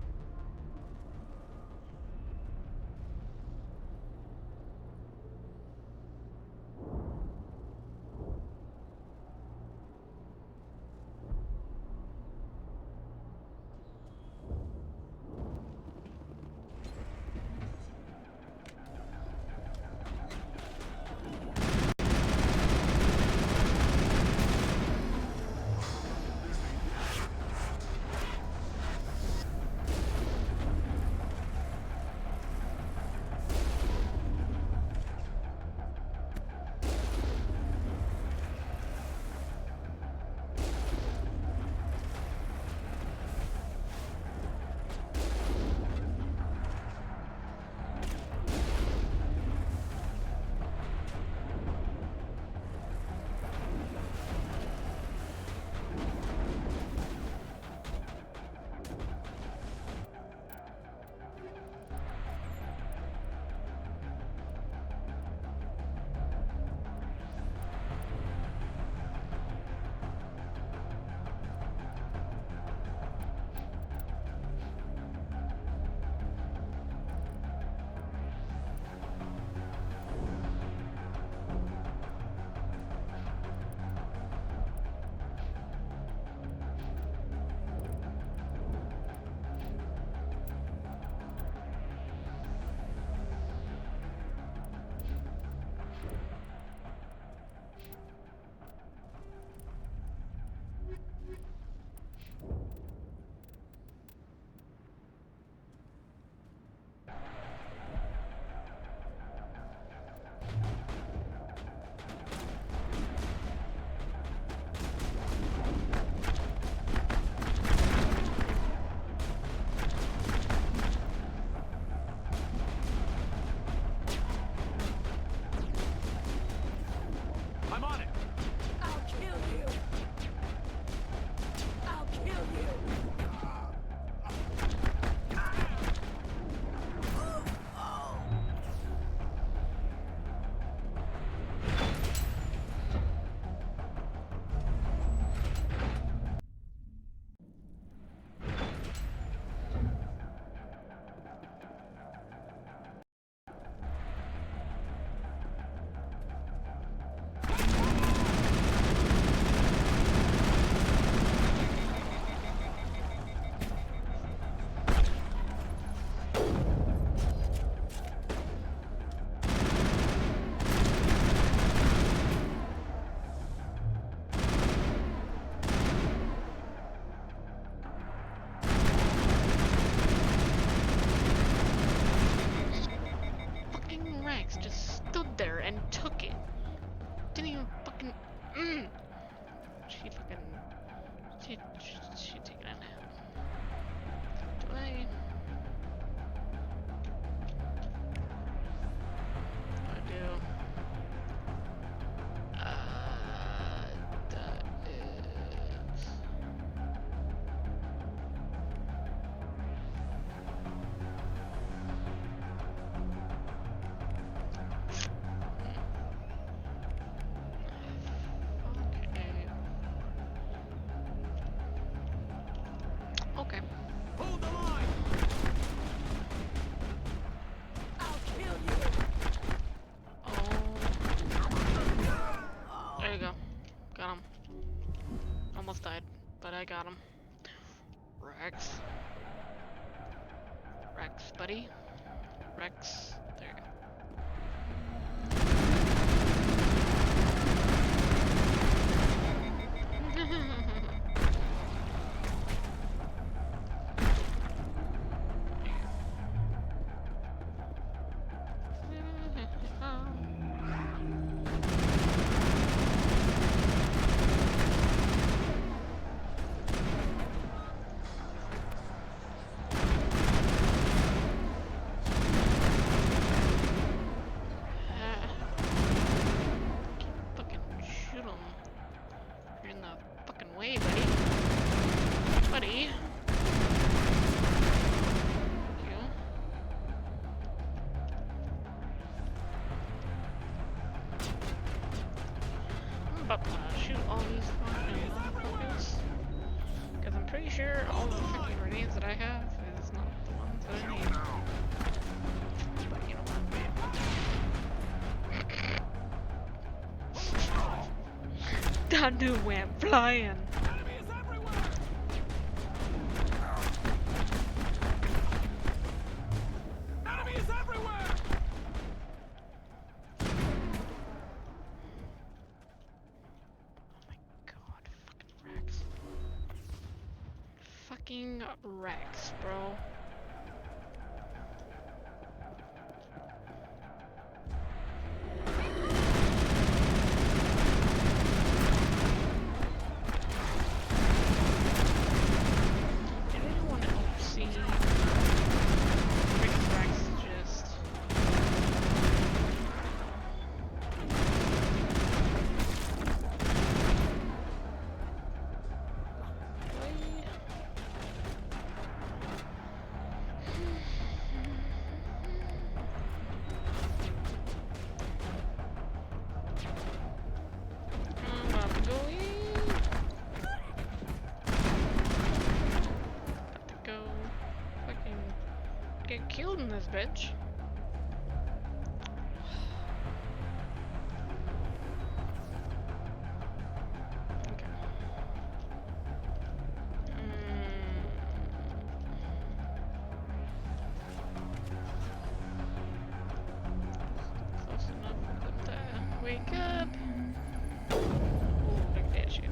She taking a nap. Do I? What do I do? That is. Okay. Hold the line! I'll kill you! There you go. Got him. Almost died, but I got him. Rex. Rex, buddy. Rex. There you go. shoot all these fucking motherfuckers. Because I'm pretty sure all the fucking grenades that I have is not the ones that I need. But you know what? That dude went flying. Rex, bro. I really want to see Rex just. Get killed in this bitch. Okay. Close enough for them to wake up. Look at that shit.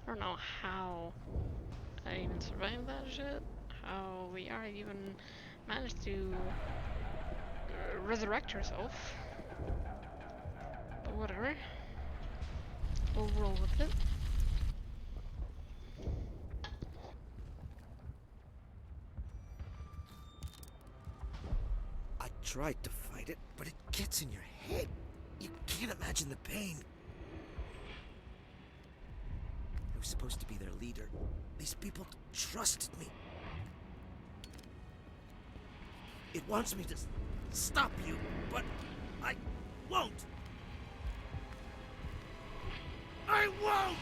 I don't know how I even survived that shit. How the Yara even managed to resurrect herself. But whatever. We'll roll with it. I tried to fight it, but it gets in your head. You can't imagine the pain. I was supposed to be their leader. These people trusted me. It wants me to stop you, but I won't. I won't!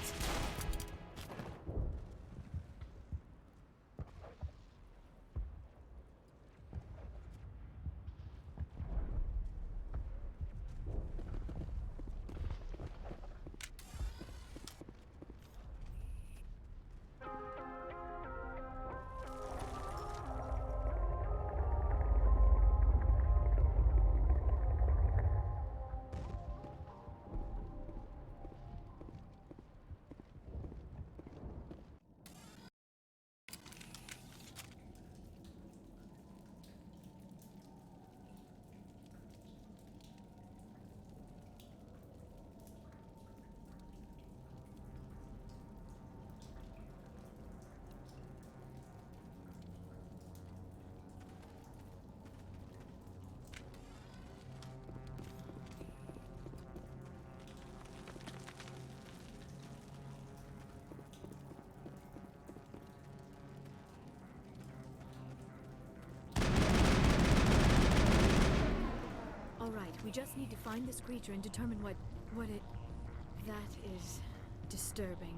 We just need to find this creature and determine what it... That is disturbing.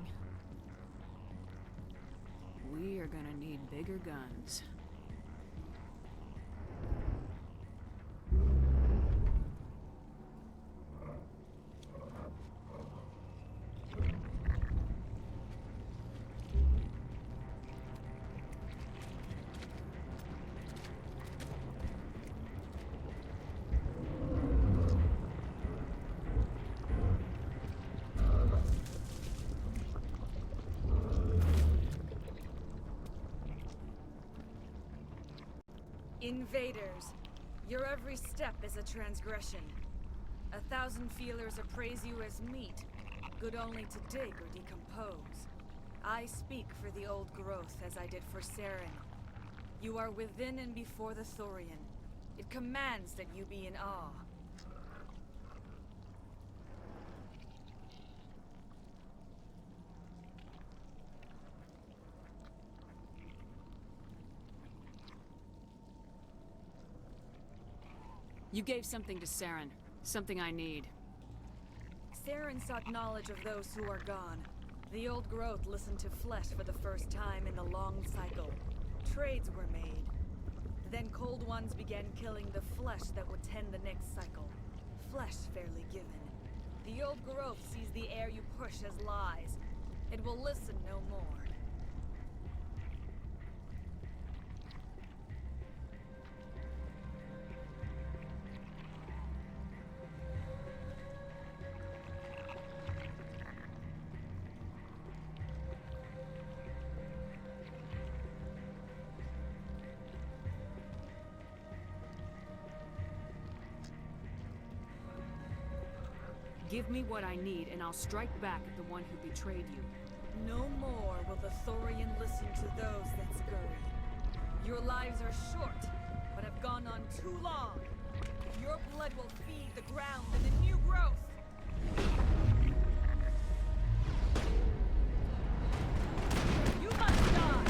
We are gonna need bigger guns. Invaders, your every step is a transgression. 1,000 feelers appraise you as meat, good only to dig or decompose. I speak for the old growth as I did for Saren. You are within and before the Thorian. It commands that you be in awe. You gave something to Saren. Something I need. Saren sought knowledge of those who are gone. The old growth listened to flesh for the first time in the long cycle. Trades were made. Then cold ones began killing the flesh that would tend the next cycle. Flesh fairly given. The old growth sees the air you push as lies. It will listen no more. Give me what I need, and I'll strike back at the one who betrayed you. No more will the Thorian listen to those that scurry. Your lives are short, but have gone on too long. Your blood will feed the ground and the new growth. You must die!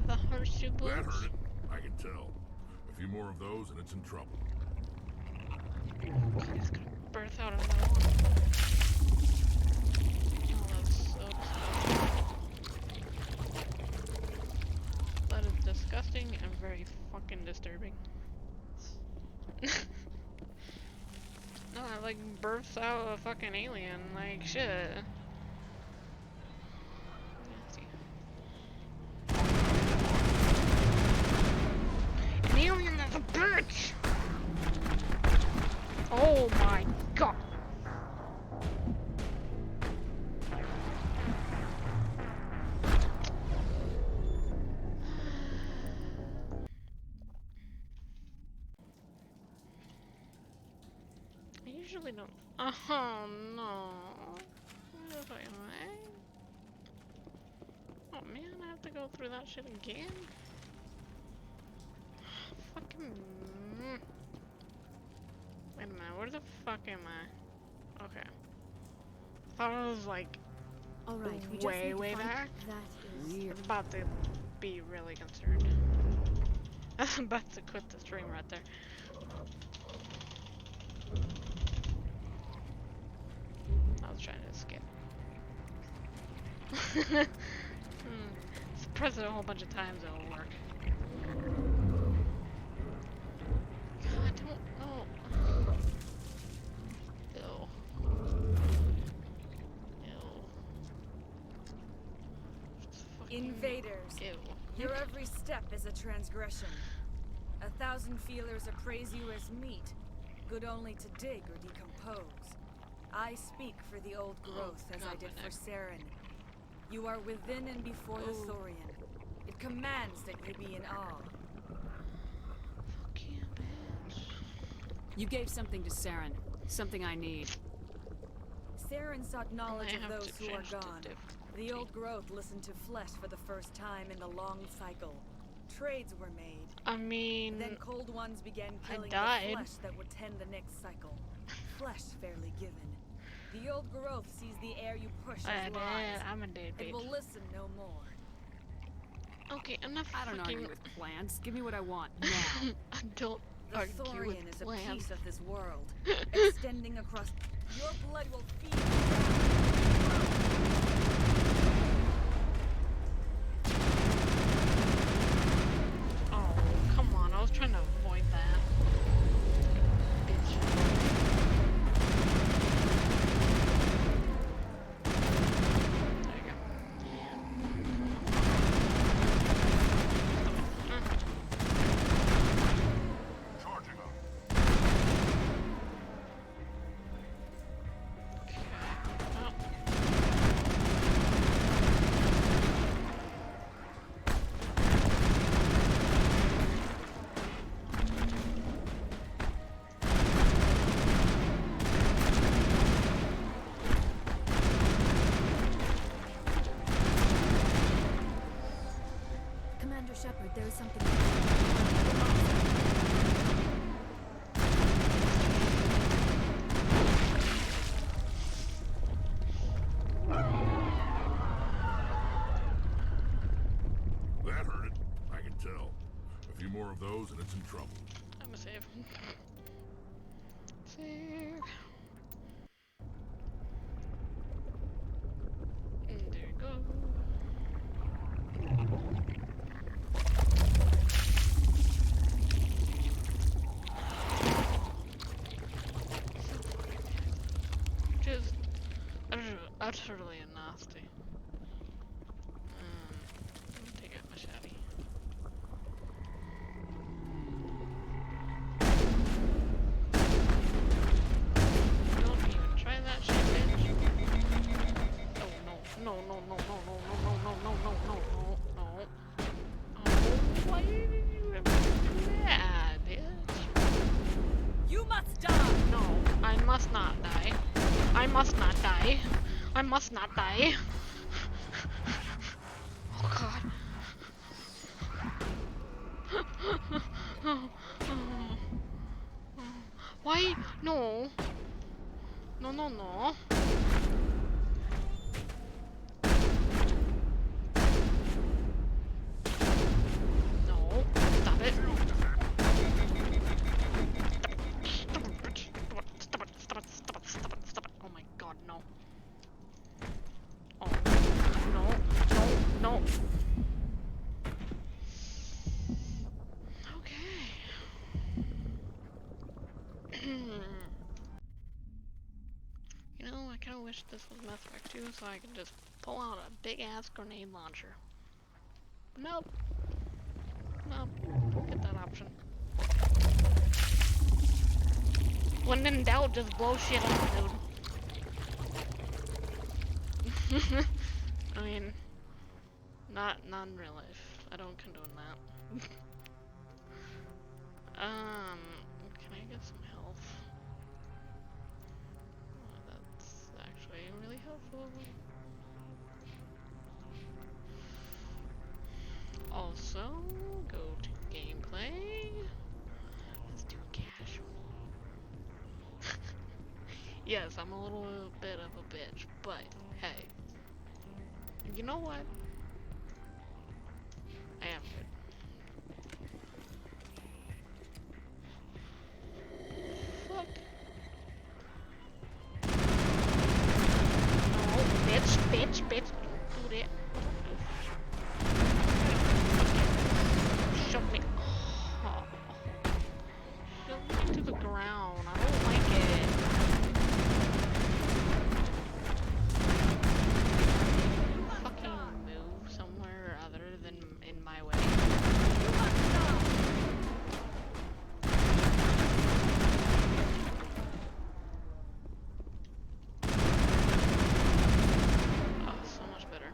That hurt it. I can tell. A few more of those and it's in trouble. He's gonna birth out another one. Oh, that's so disgusting. That is disgusting and very fucking disturbing. No, it like births out a fucking alien, like shit. An alien that's a bitch! Oh my god! I usually don't. Oh no. Oh man, I have to go through that shit again? Fucking. Wait a minute, where the fuck am I? Okay. I thought it was like All right, we way, way just need to back. find... That is... I was about to be really concerned. I was about to quit the stream right there. I was trying to escape. Press it a whole bunch of times, it'll work. God, don't know. Ew. Ew. Invaders. Ew. Your every step is a transgression. 1,000 feelers appraise you as meat, good only to dig or decompose. I speak for the old growth as I did for Saren. You are within and before the Thorian. It commands that you be in awe. Fuck you, bitch. You gave something to Saren. Something I need. Saren sought knowledge I of have those to who are change to gone. The old growth listened to flesh for the first time in the long cycle. Trades were made. I mean... Then cold ones began killing the died. flesh that would tend the next cycle. Flesh fairly given. The old growth sees the air you push as lies. I'm a dead bitch. It will listen no more. Okay, enough I don't fucking... argue with plans. Give me what I want now. I don't The argue Thorian with is a plans. piece of this world, extending across. Your blood will feed. Oh, come on. I was trying to avoid that. Bitch. There you Charging up. Commander Shepard, there is something... That hurt it. I can tell. A few more of those and it's in trouble. I'm a save. Save. And there you go. Just utterly nasty. Let me take out my shotty. Don't even try that shit, bitch. Oh no, no, no, no, no, no, no, no, no, no, no, no, no. Oh, why did you ever do that, bitch? You must die! No, I must not die. I must not die. I must not die. Oh god. Why? No. No, no, no. No. Stop it. Stop it. Oh my god, no. Oh, no. Okay. You know, I kinda wish this was Mass Effect 2 so I could just pull out a big ass grenade launcher. Nope. Nope. Don't get that option. When in doubt, just blow shit up, dude. I mean, not in real life. I don't condone that. Can I get some health? Oh, that's actually really helpful. Also, go to gameplay. Let's do casual. Yes, I'm a little bit of a bitch, but hey. You know what? I am good. Fuck. No, bitch, don't do that. Shove me. Oh. Shove me to the ground. I don't like it. Fucking move somewhere other than in my way. Oh, so much better.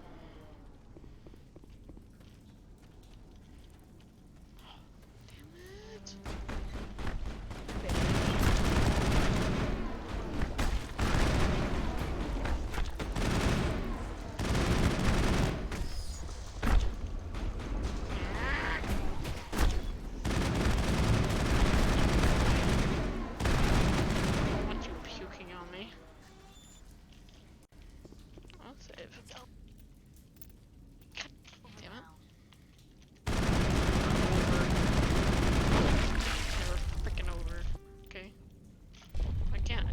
Damn it. I want you puking on me. I'll save. God damn it. We're freaking over. Okay. Why can't I?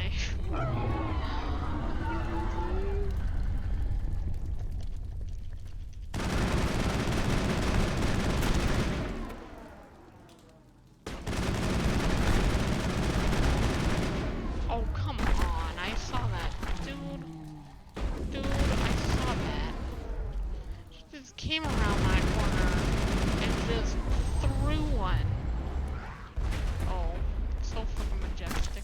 Oh, come on. I saw that. Dude, I saw that. She just came around my corner and just threw one. Oh, so fucking majestic.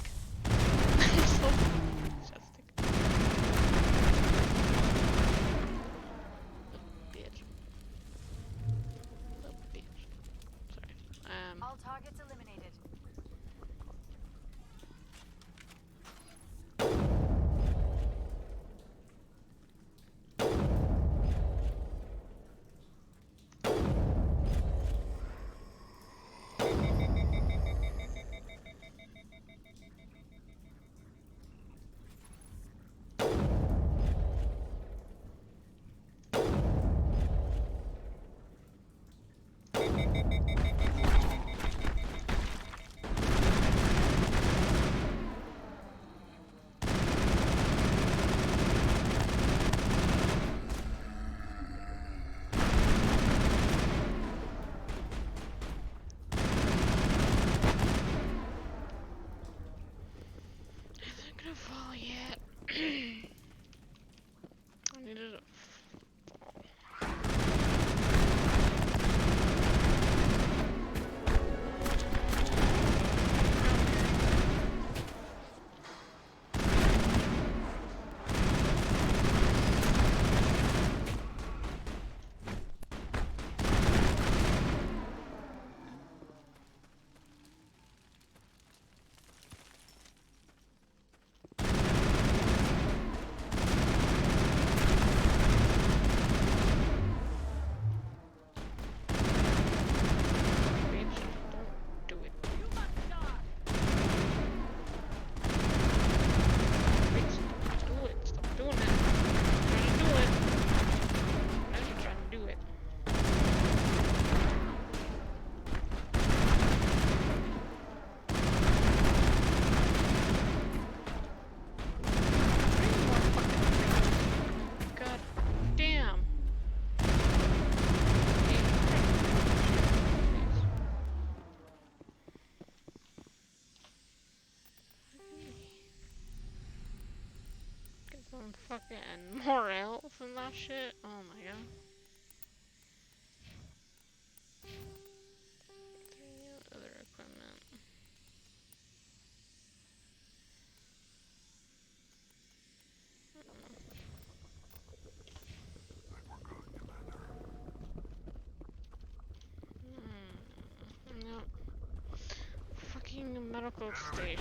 So fucking majestic. Little bitch. Little bitch. Sorry. All targets eliminated. Isn't gonna fall yet. I needed a some fucking more else and that shit. Oh my god. Other equipment. Nope. Fucking medical station.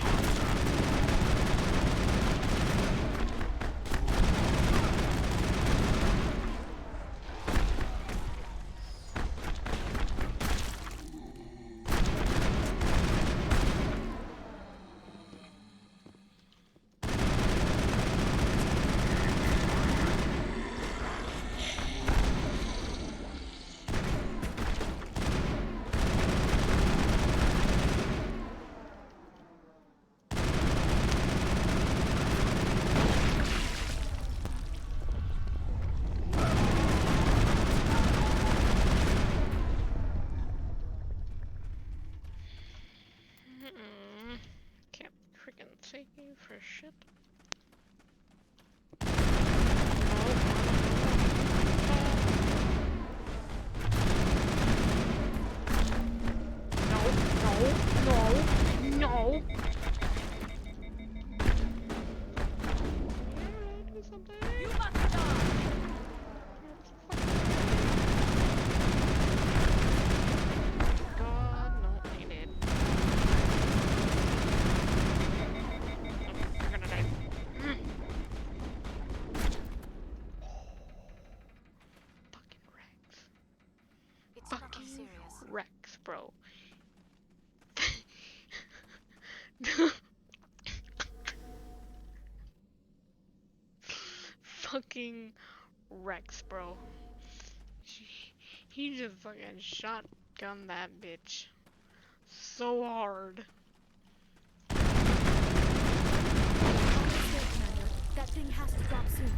shit. No. You must die! God, no, he did. You're gonna die. Fucking Rex. It's Fucking nothing serious. Rex, bro. Fucking Rex, bro. He just fucking shotgunned that bitch so hard. That thing has to drop soon.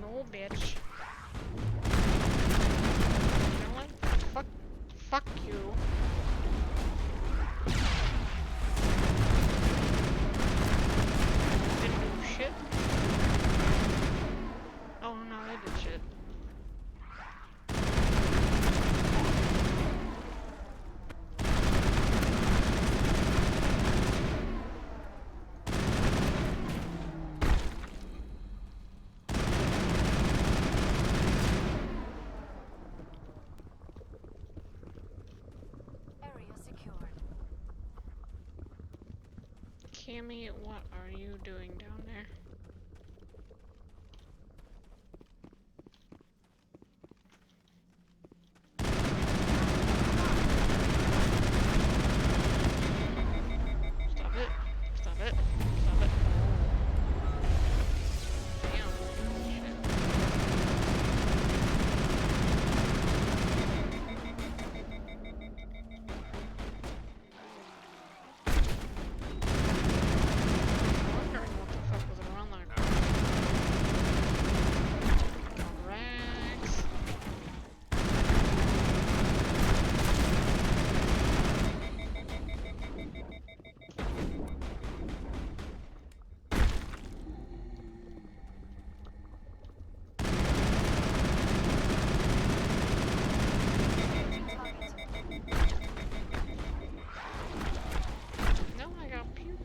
No, bitch. You know what? Fuck you. Didn't do shit. Oh no, I did shit. Area secured. Cammy, what are you doing down there? Stop it. Stop it. Stop it. Damn. Shit. Wondering what the fuck was around there. Rex. No, I got puke.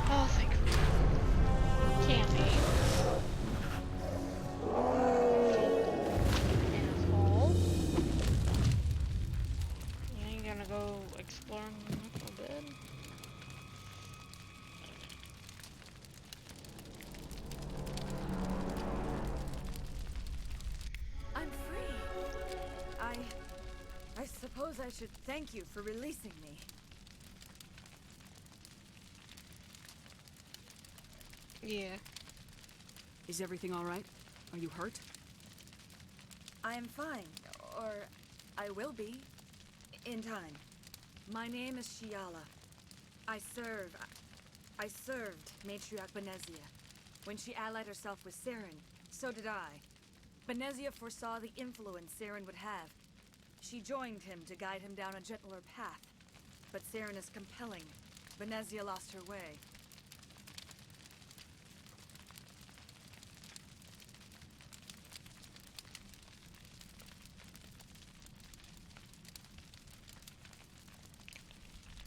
Oh, thank you. Candy. Asshole. You ain't gonna go exploring the little bed? I'm free. I suppose I should thank you for releasing me. Yeah. Is everything all right? Are you hurt? I am fine, or I will be, in time. My name is Shiala. I served Matriarch Benezia. When she allied herself with Saren, so did I. Benezia foresaw the influence Saren would have. She joined him to guide him down a gentler path. But Saren is compelling. Benezia lost her way.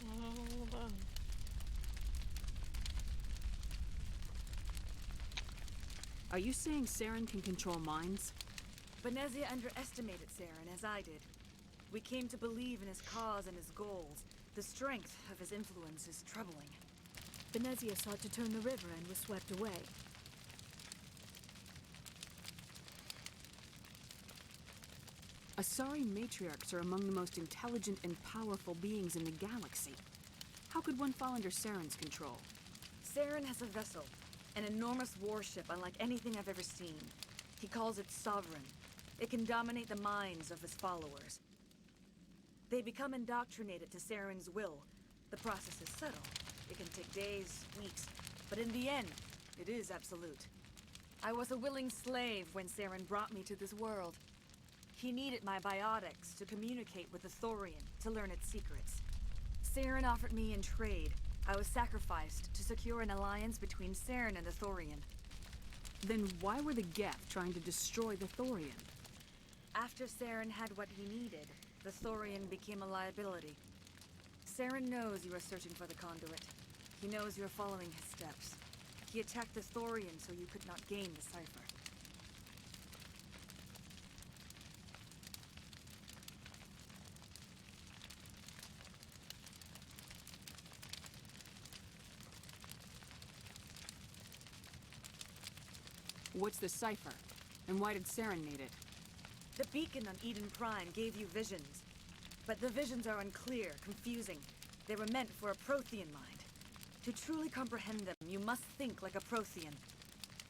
Hold on. Are you saying Saren can control minds? Benezia underestimated Saren, as I did. We came to believe in his cause and his goals. The strength of his influence is troubling. Benezia sought to turn the river and was swept away. Asari matriarchs are among the most intelligent and powerful beings in the galaxy. How could one fall under Saren's control? Saren has a vessel, an enormous warship unlike anything I've ever seen. He calls it Sovereign. It can dominate the minds of his followers. They become indoctrinated to Saren's will. The process is subtle. It can take days, weeks, but in the end, it is absolute. I was a willing slave when Saren brought me to this world. He needed my biotics to communicate with the Thorian, to learn its secrets. Saren offered me in trade. I was sacrificed to secure an alliance between Saren and the Thorian. Then why were the Geth trying to destroy the Thorian? After Saren had what he needed, the Thorian became a liability. Saren knows you are searching for the conduit. He knows you are following his steps. He attacked the Thorian so you could not gain the cipher. What's the cipher? And why did Saren need it? The beacon on Eden Prime gave you visions. But the visions are unclear, confusing. They were meant for a Prothean mind. To truly comprehend them, you must think like a Prothean.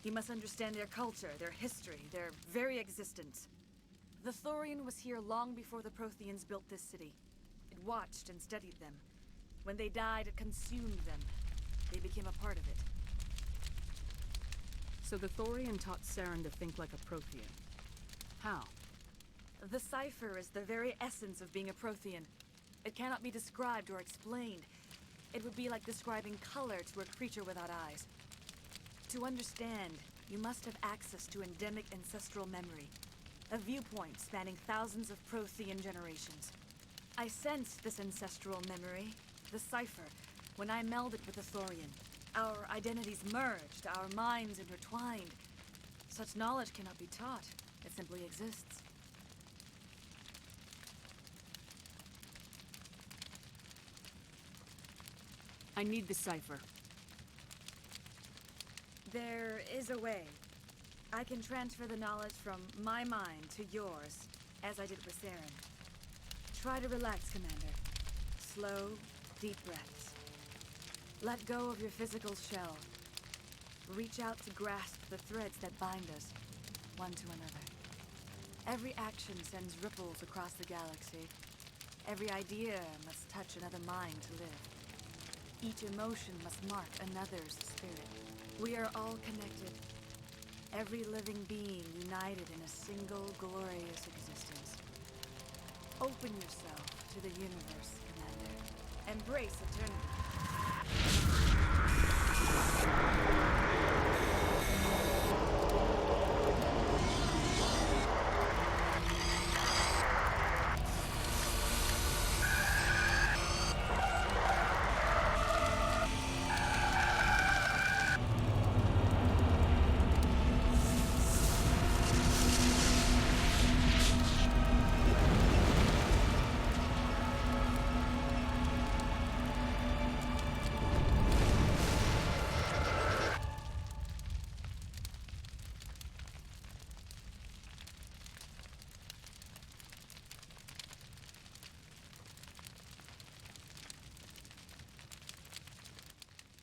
You must understand their culture, their history, their very existence. The Thorian was here long before the Protheans built this city. It watched and studied them. When they died, it consumed them. They became a part of it. So the Thorian taught Saren to think like a Prothean. How? The cipher is the very essence of being a Prothean. It cannot be described or explained. It would be like describing color to a creature without eyes. To understand, you must have access to endemic ancestral memory, a viewpoint spanning thousands of Prothean generations. I sensed this ancestral memory, the cipher, when I melded with the Thorian. Our identities merged, our minds intertwined. Such knowledge cannot be taught. It simply exists. I need the cipher. There is a way. I can transfer the knowledge from my mind to yours, as I did with Saren. Try to relax, Commander. Slow, deep breaths. Let go of your physical shell. Reach out to grasp the threads that bind us, one to another. Every action sends ripples across the galaxy. Every idea must touch another mind to live. Each emotion must mark another's spirit. We are all connected. Every living being united in a single glorious existence. Open yourself to the universe, Commander. Embrace eternity.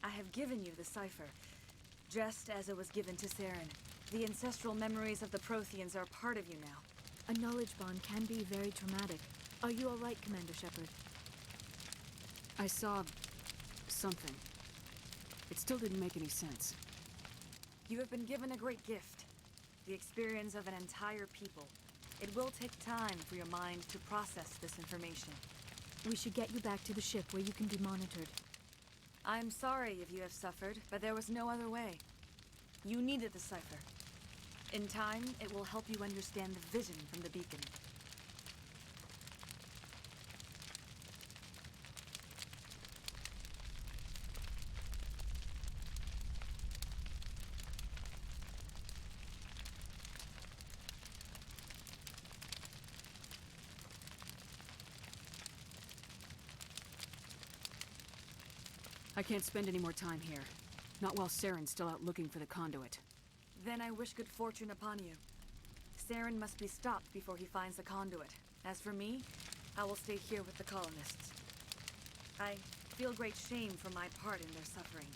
I have given you the cipher, just as it was given to Saren. The ancestral memories of the Protheans are part of you now. A knowledge bond can be very traumatic. Are you all right, Commander Shepard? I saw something. It still didn't make any sense. You have been given a great gift. The experience of an entire people. It will take time for your mind to process this information. We should get you back to the ship where you can be monitored. I'm sorry if you have suffered, but there was no other way. You needed the cipher. In time, it will help you understand the vision from the beacon. I can't spend any more time here. Not while Saren's still out looking for the conduit. Then I wish good fortune upon you. Saren must be stopped before he finds the conduit. As for me, I will stay here with the colonists. I feel great shame for my part in their suffering.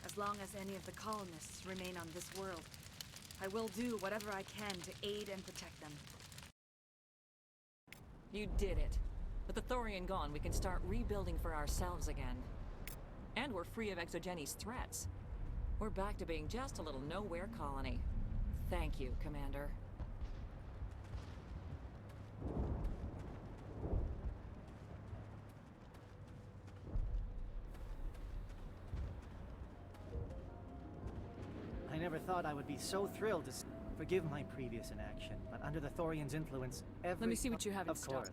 As long as any of the colonists remain on this world, I will do whatever I can to aid and protect them. You did it. With the Thorian gone, we can start rebuilding for ourselves again. And we're free of Exogeni's threats. We're back to being just a little nowhere colony. Thank you, Commander. I never thought I would be so thrilled to forgive my previous inaction, but under the Thorian's influence, Let me see what you have in stock. Of course.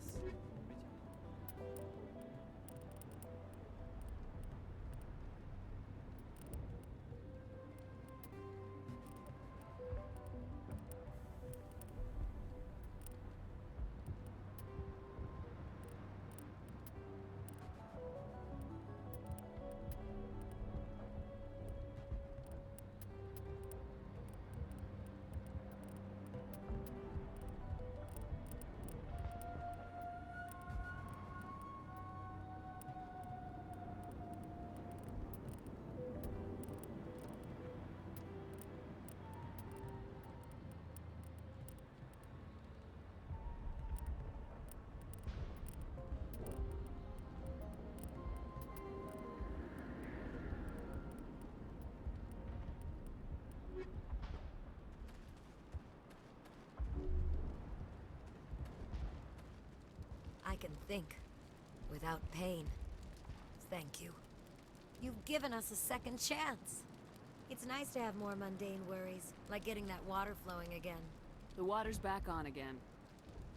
I can think without pain. Thank you. You've given us a second chance. It's nice to have more mundane worries, like getting that water flowing again. The water's back on again.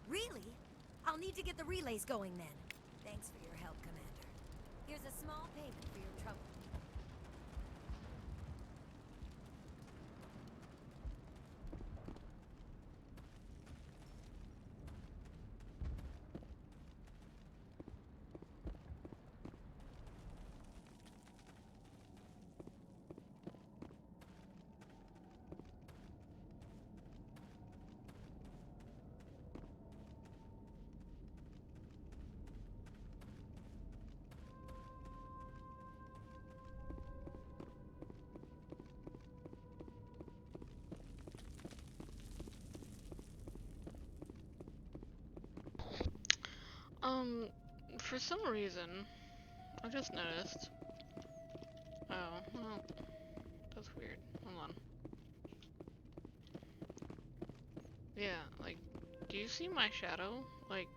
Really? I'll need to get the relays going then. Thanks for your help, Commander. Here's a small payment for your trouble. For some reason, I just noticed. Oh, well, that's weird. Hold on. Yeah, like, do you see my shadow? Like,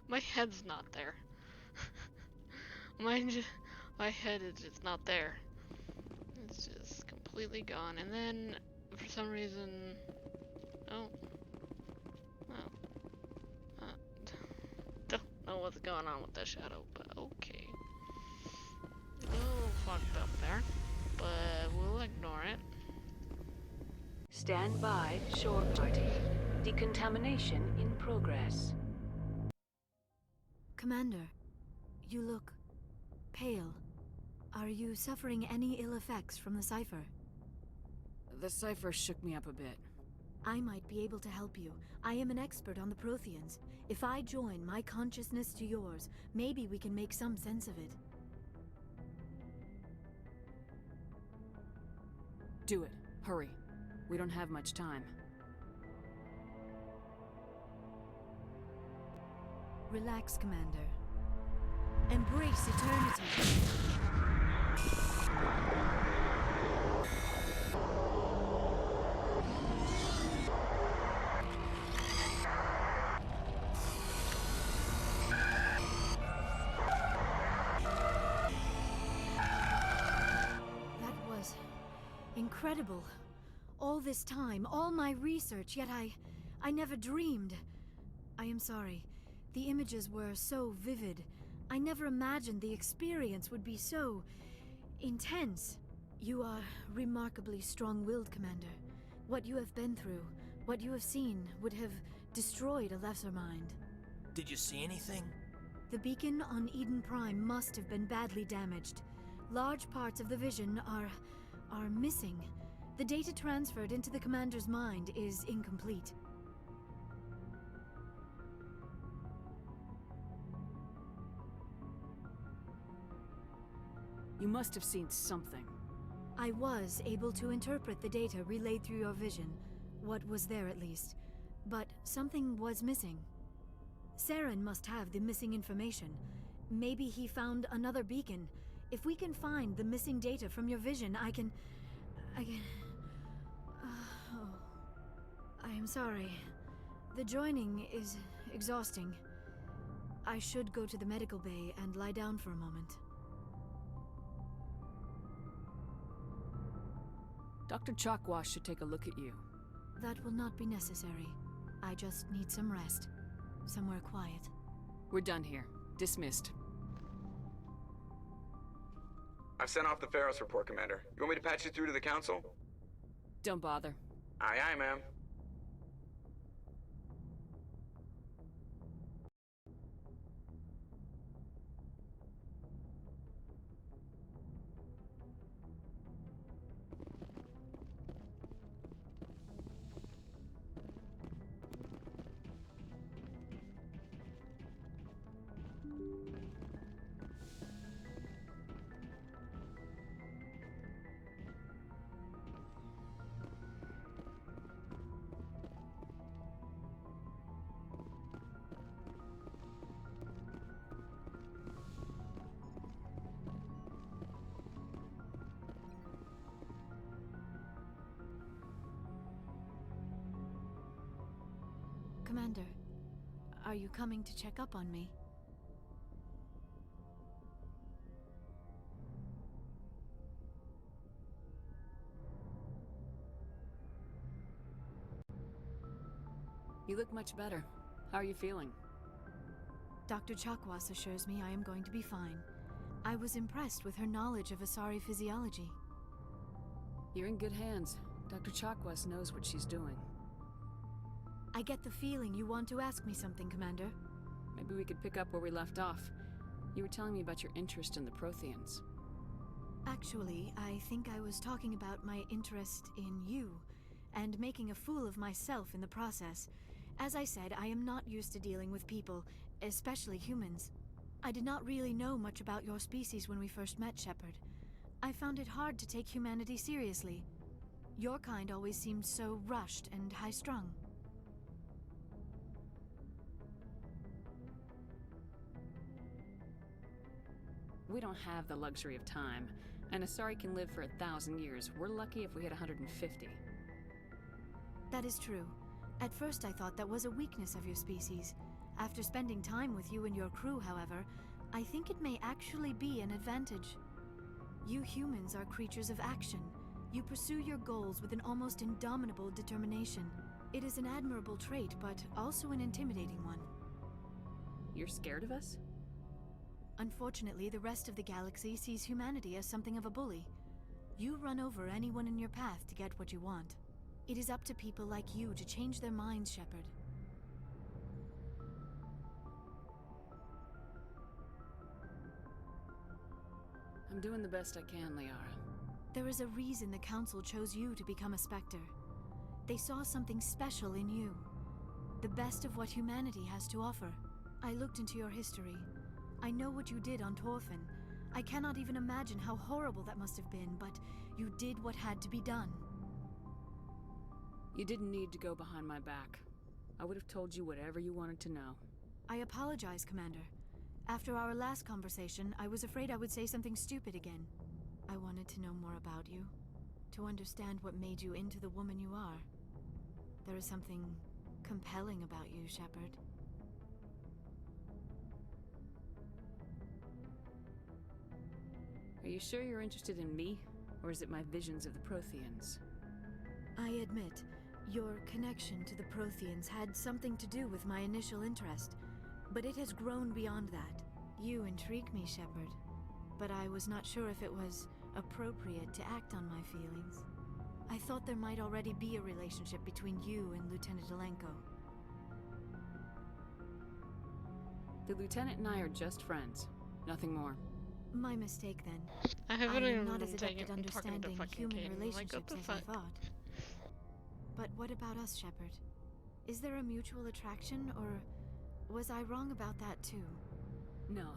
my head's not there. My head is just not there. It's just completely gone. And then, for some reason, oh. Don't know what's going on with that shadow, but okay. A little fucked up there, but we'll ignore it. Stand by, shore party. Decontamination in progress. Commander, you look pale. Are you suffering any ill effects from the cipher? The cipher shook me up a bit. I might be able to help you. I am an expert on the Protheans. If I join my consciousness to yours, maybe we can make some sense of it. Do it. Hurry. We don't have much time. Relax, Commander. Embrace eternity. Incredible. All this time, all my research, yet I never dreamed. I am sorry. The images were so vivid. I never imagined the experience would be so intense. You are remarkably strong-willed, Commander. What you have been through, what you have seen, would have destroyed a lesser mind. Did you see anything? The beacon on Eden Prime must have been badly damaged. Large parts of the vision are missing. The data transferred into the commander's mind is incomplete. You must have seen something. I was able to interpret the data relayed through your vision, what was there at least, but something was missing. Saren must have the missing information. Maybe he found another beacon. If we can find the missing data from your vision, I can... Oh. I am sorry. The joining is exhausting. I should go to the medical bay and lie down for a moment. Dr. Chakwas should take a look at you. That will not be necessary. I just need some rest. Somewhere quiet. We're done here. Dismissed. I've sent off the Pharos report, Commander. You want me to patch you through to the Council? Don't bother. Aye, aye, ma'am. Commander, are you coming to check up on me? You look much better. How are you feeling? Dr. Chakwas assures me I am going to be fine. I was impressed with her knowledge of Asari physiology. You're in good hands. Dr. Chakwas knows what she's doing. I get the feeling you want to ask me something, Commander. Maybe we could pick up where we left off. You were telling me about your interest in the Protheans. Actually, I think I was talking about my interest in you, and making a fool of myself in the process. As I said, I am not used to dealing with people, especially humans. I did not really know much about your species when we first met, Shepard. I found it hard to take humanity seriously. Your kind always seemed so rushed and high-strung. We don't have the luxury of time. An Asari can live for 1,000 years. We're lucky if we hit 150. That is true. At first I thought that was a weakness of your species. After spending time with you and your crew, however, I think it may actually be an advantage. You humans are creatures of action. You pursue your goals with an almost indomitable determination. It is an admirable trait, but also an intimidating one. You're scared of us? Unfortunately, the rest of the galaxy sees humanity as something of a bully. You run over anyone in your path to get what you want. It is up to people like you to change their minds, Shepard. I'm doing the best I can, Liara. There is a reason the Council chose you to become a Spectre. They saw something special in you. The best of what humanity has to offer. I looked into your history. I know what you did on Torfin. I cannot even imagine how horrible that must have been, but you did what had to be done. You didn't need to go behind my back. I would have told you whatever you wanted to know. I apologize, Commander. After our last conversation, I was afraid I would say something stupid again. I wanted to know more about you, to understand what made you into the woman you are. There is something compelling about you, Shepard. Are you sure you're interested in me, or is it my visions of the Protheans? I admit, your connection to the Protheans had something to do with my initial interest, but it has grown beyond that. You intrigue me, Shepard, but I was not sure if it was appropriate to act on my feelings. I thought there might already be a relationship between you and Lieutenant Alenko. The Lieutenant and I are just friends, nothing more. My mistake then. I haven't am even not been as adept at talking to understanding fucking human Kane. Like, relationships what the as I fuck? thought. But what about us, Shepard? Is there a mutual attraction, or was I wrong about that too? No,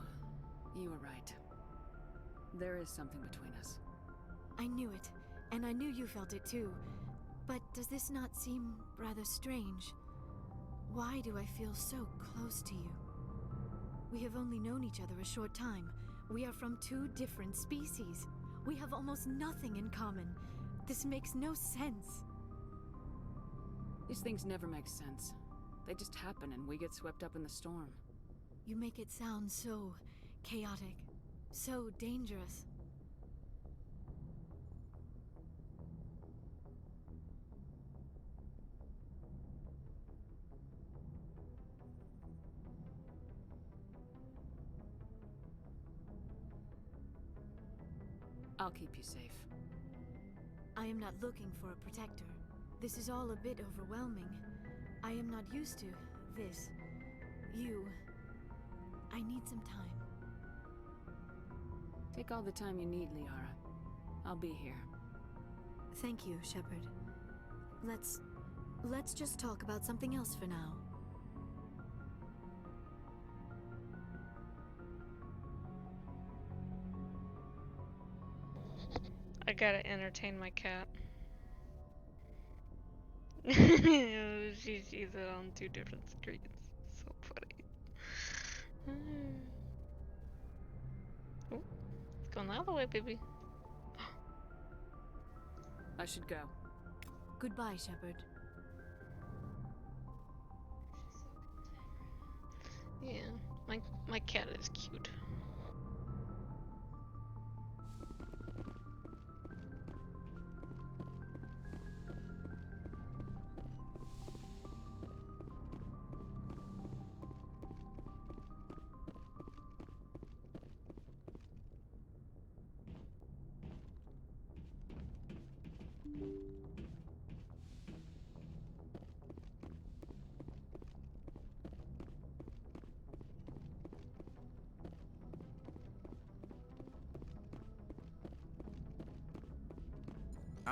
you were right. There is something between us. I knew it, and I knew you felt it too. But does this not seem rather strange? Why do I feel so close to you? We have only known each other a short time. We are from two different species. We have almost nothing in common. This makes no sense. These things never make sense. They just happen and we get swept up in the storm. You make it sound so chaotic, so dangerous. I'll keep you safe. I am not looking for a protector. This is all a bit overwhelming. I am not used to this. You. I need some time. Take all the time you need, Liara. I'll be here. Thank you, Shepard. Let's just talk about something else for now. I gotta entertain my cat. She sees it on two different screens. So funny. Oh, it's going the other way, baby. I should go. Goodbye, Shepard. Yeah, my cat is cute.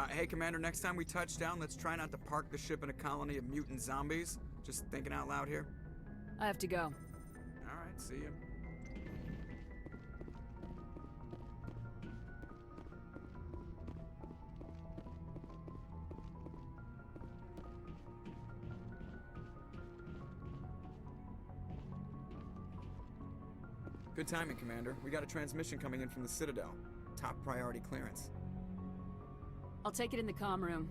Hey, Commander, next time we touch down, let's try not to park the ship in a colony of mutant zombies. Just thinking out loud here. I have to go. Alright, see ya. Good timing, Commander. We got a transmission coming in from the Citadel. Top priority clearance. I'll take it in the comm room.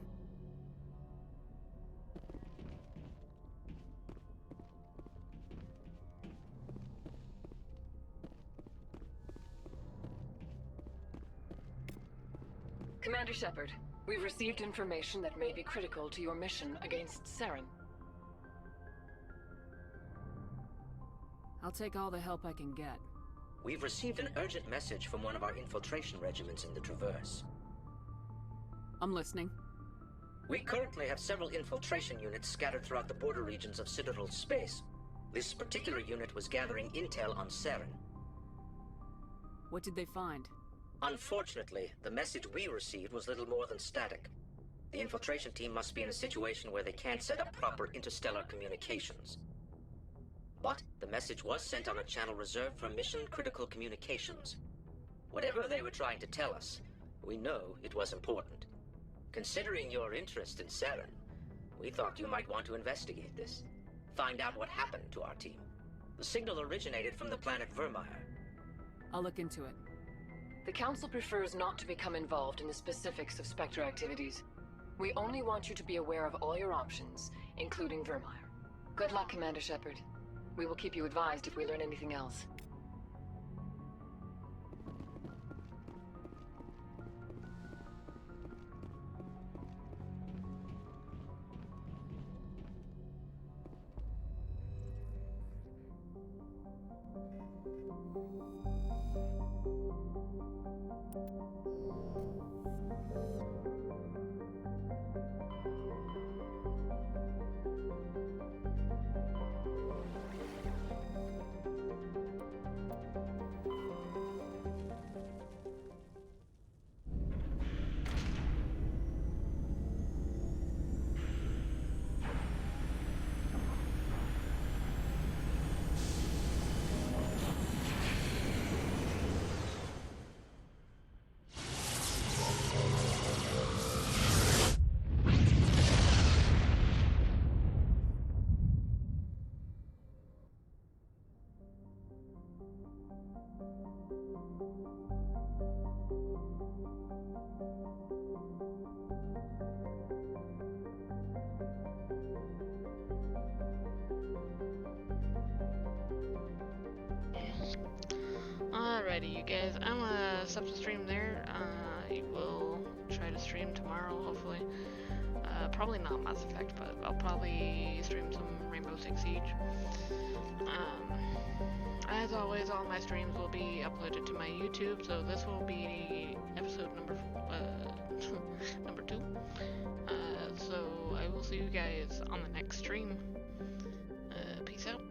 Commander Shepard, we've received information that may be critical to your mission against Saren. I'll take all the help I can get. We've received an urgent message from one of our infiltration regiments in the Traverse. I'm listening. We currently have several infiltration units scattered throughout the border regions of Citadel space. This particular unit was gathering intel on Saren. What did they find? Unfortunately, the message we received was little more than static. The infiltration team must be in a situation where they can't set up proper interstellar communications. But the message was sent on a channel reserved for mission-critical communications. Whatever they were trying to tell us, we know it was important. Considering your interest in Saren, we thought you might want to investigate this. Find out what happened to our team. The signal originated from the planet Vermeer. I'll look into it. The Council prefers not to become involved in the specifics of Spectre activities. We only want you to be aware of all your options, including Vermeer. Good luck, Commander Shepard. We will keep you advised if we learn anything else. Alrighty, you guys, I'm gonna stop the stream there. I will try to stream tomorrow, hopefully. Probably not Mass Effect, but I'll probably stream some Rainbow Six Siege. As always, all my streams will be uploaded to my YouTube, so this will be episode number 2. So I will see you guys on the next stream. Peace out.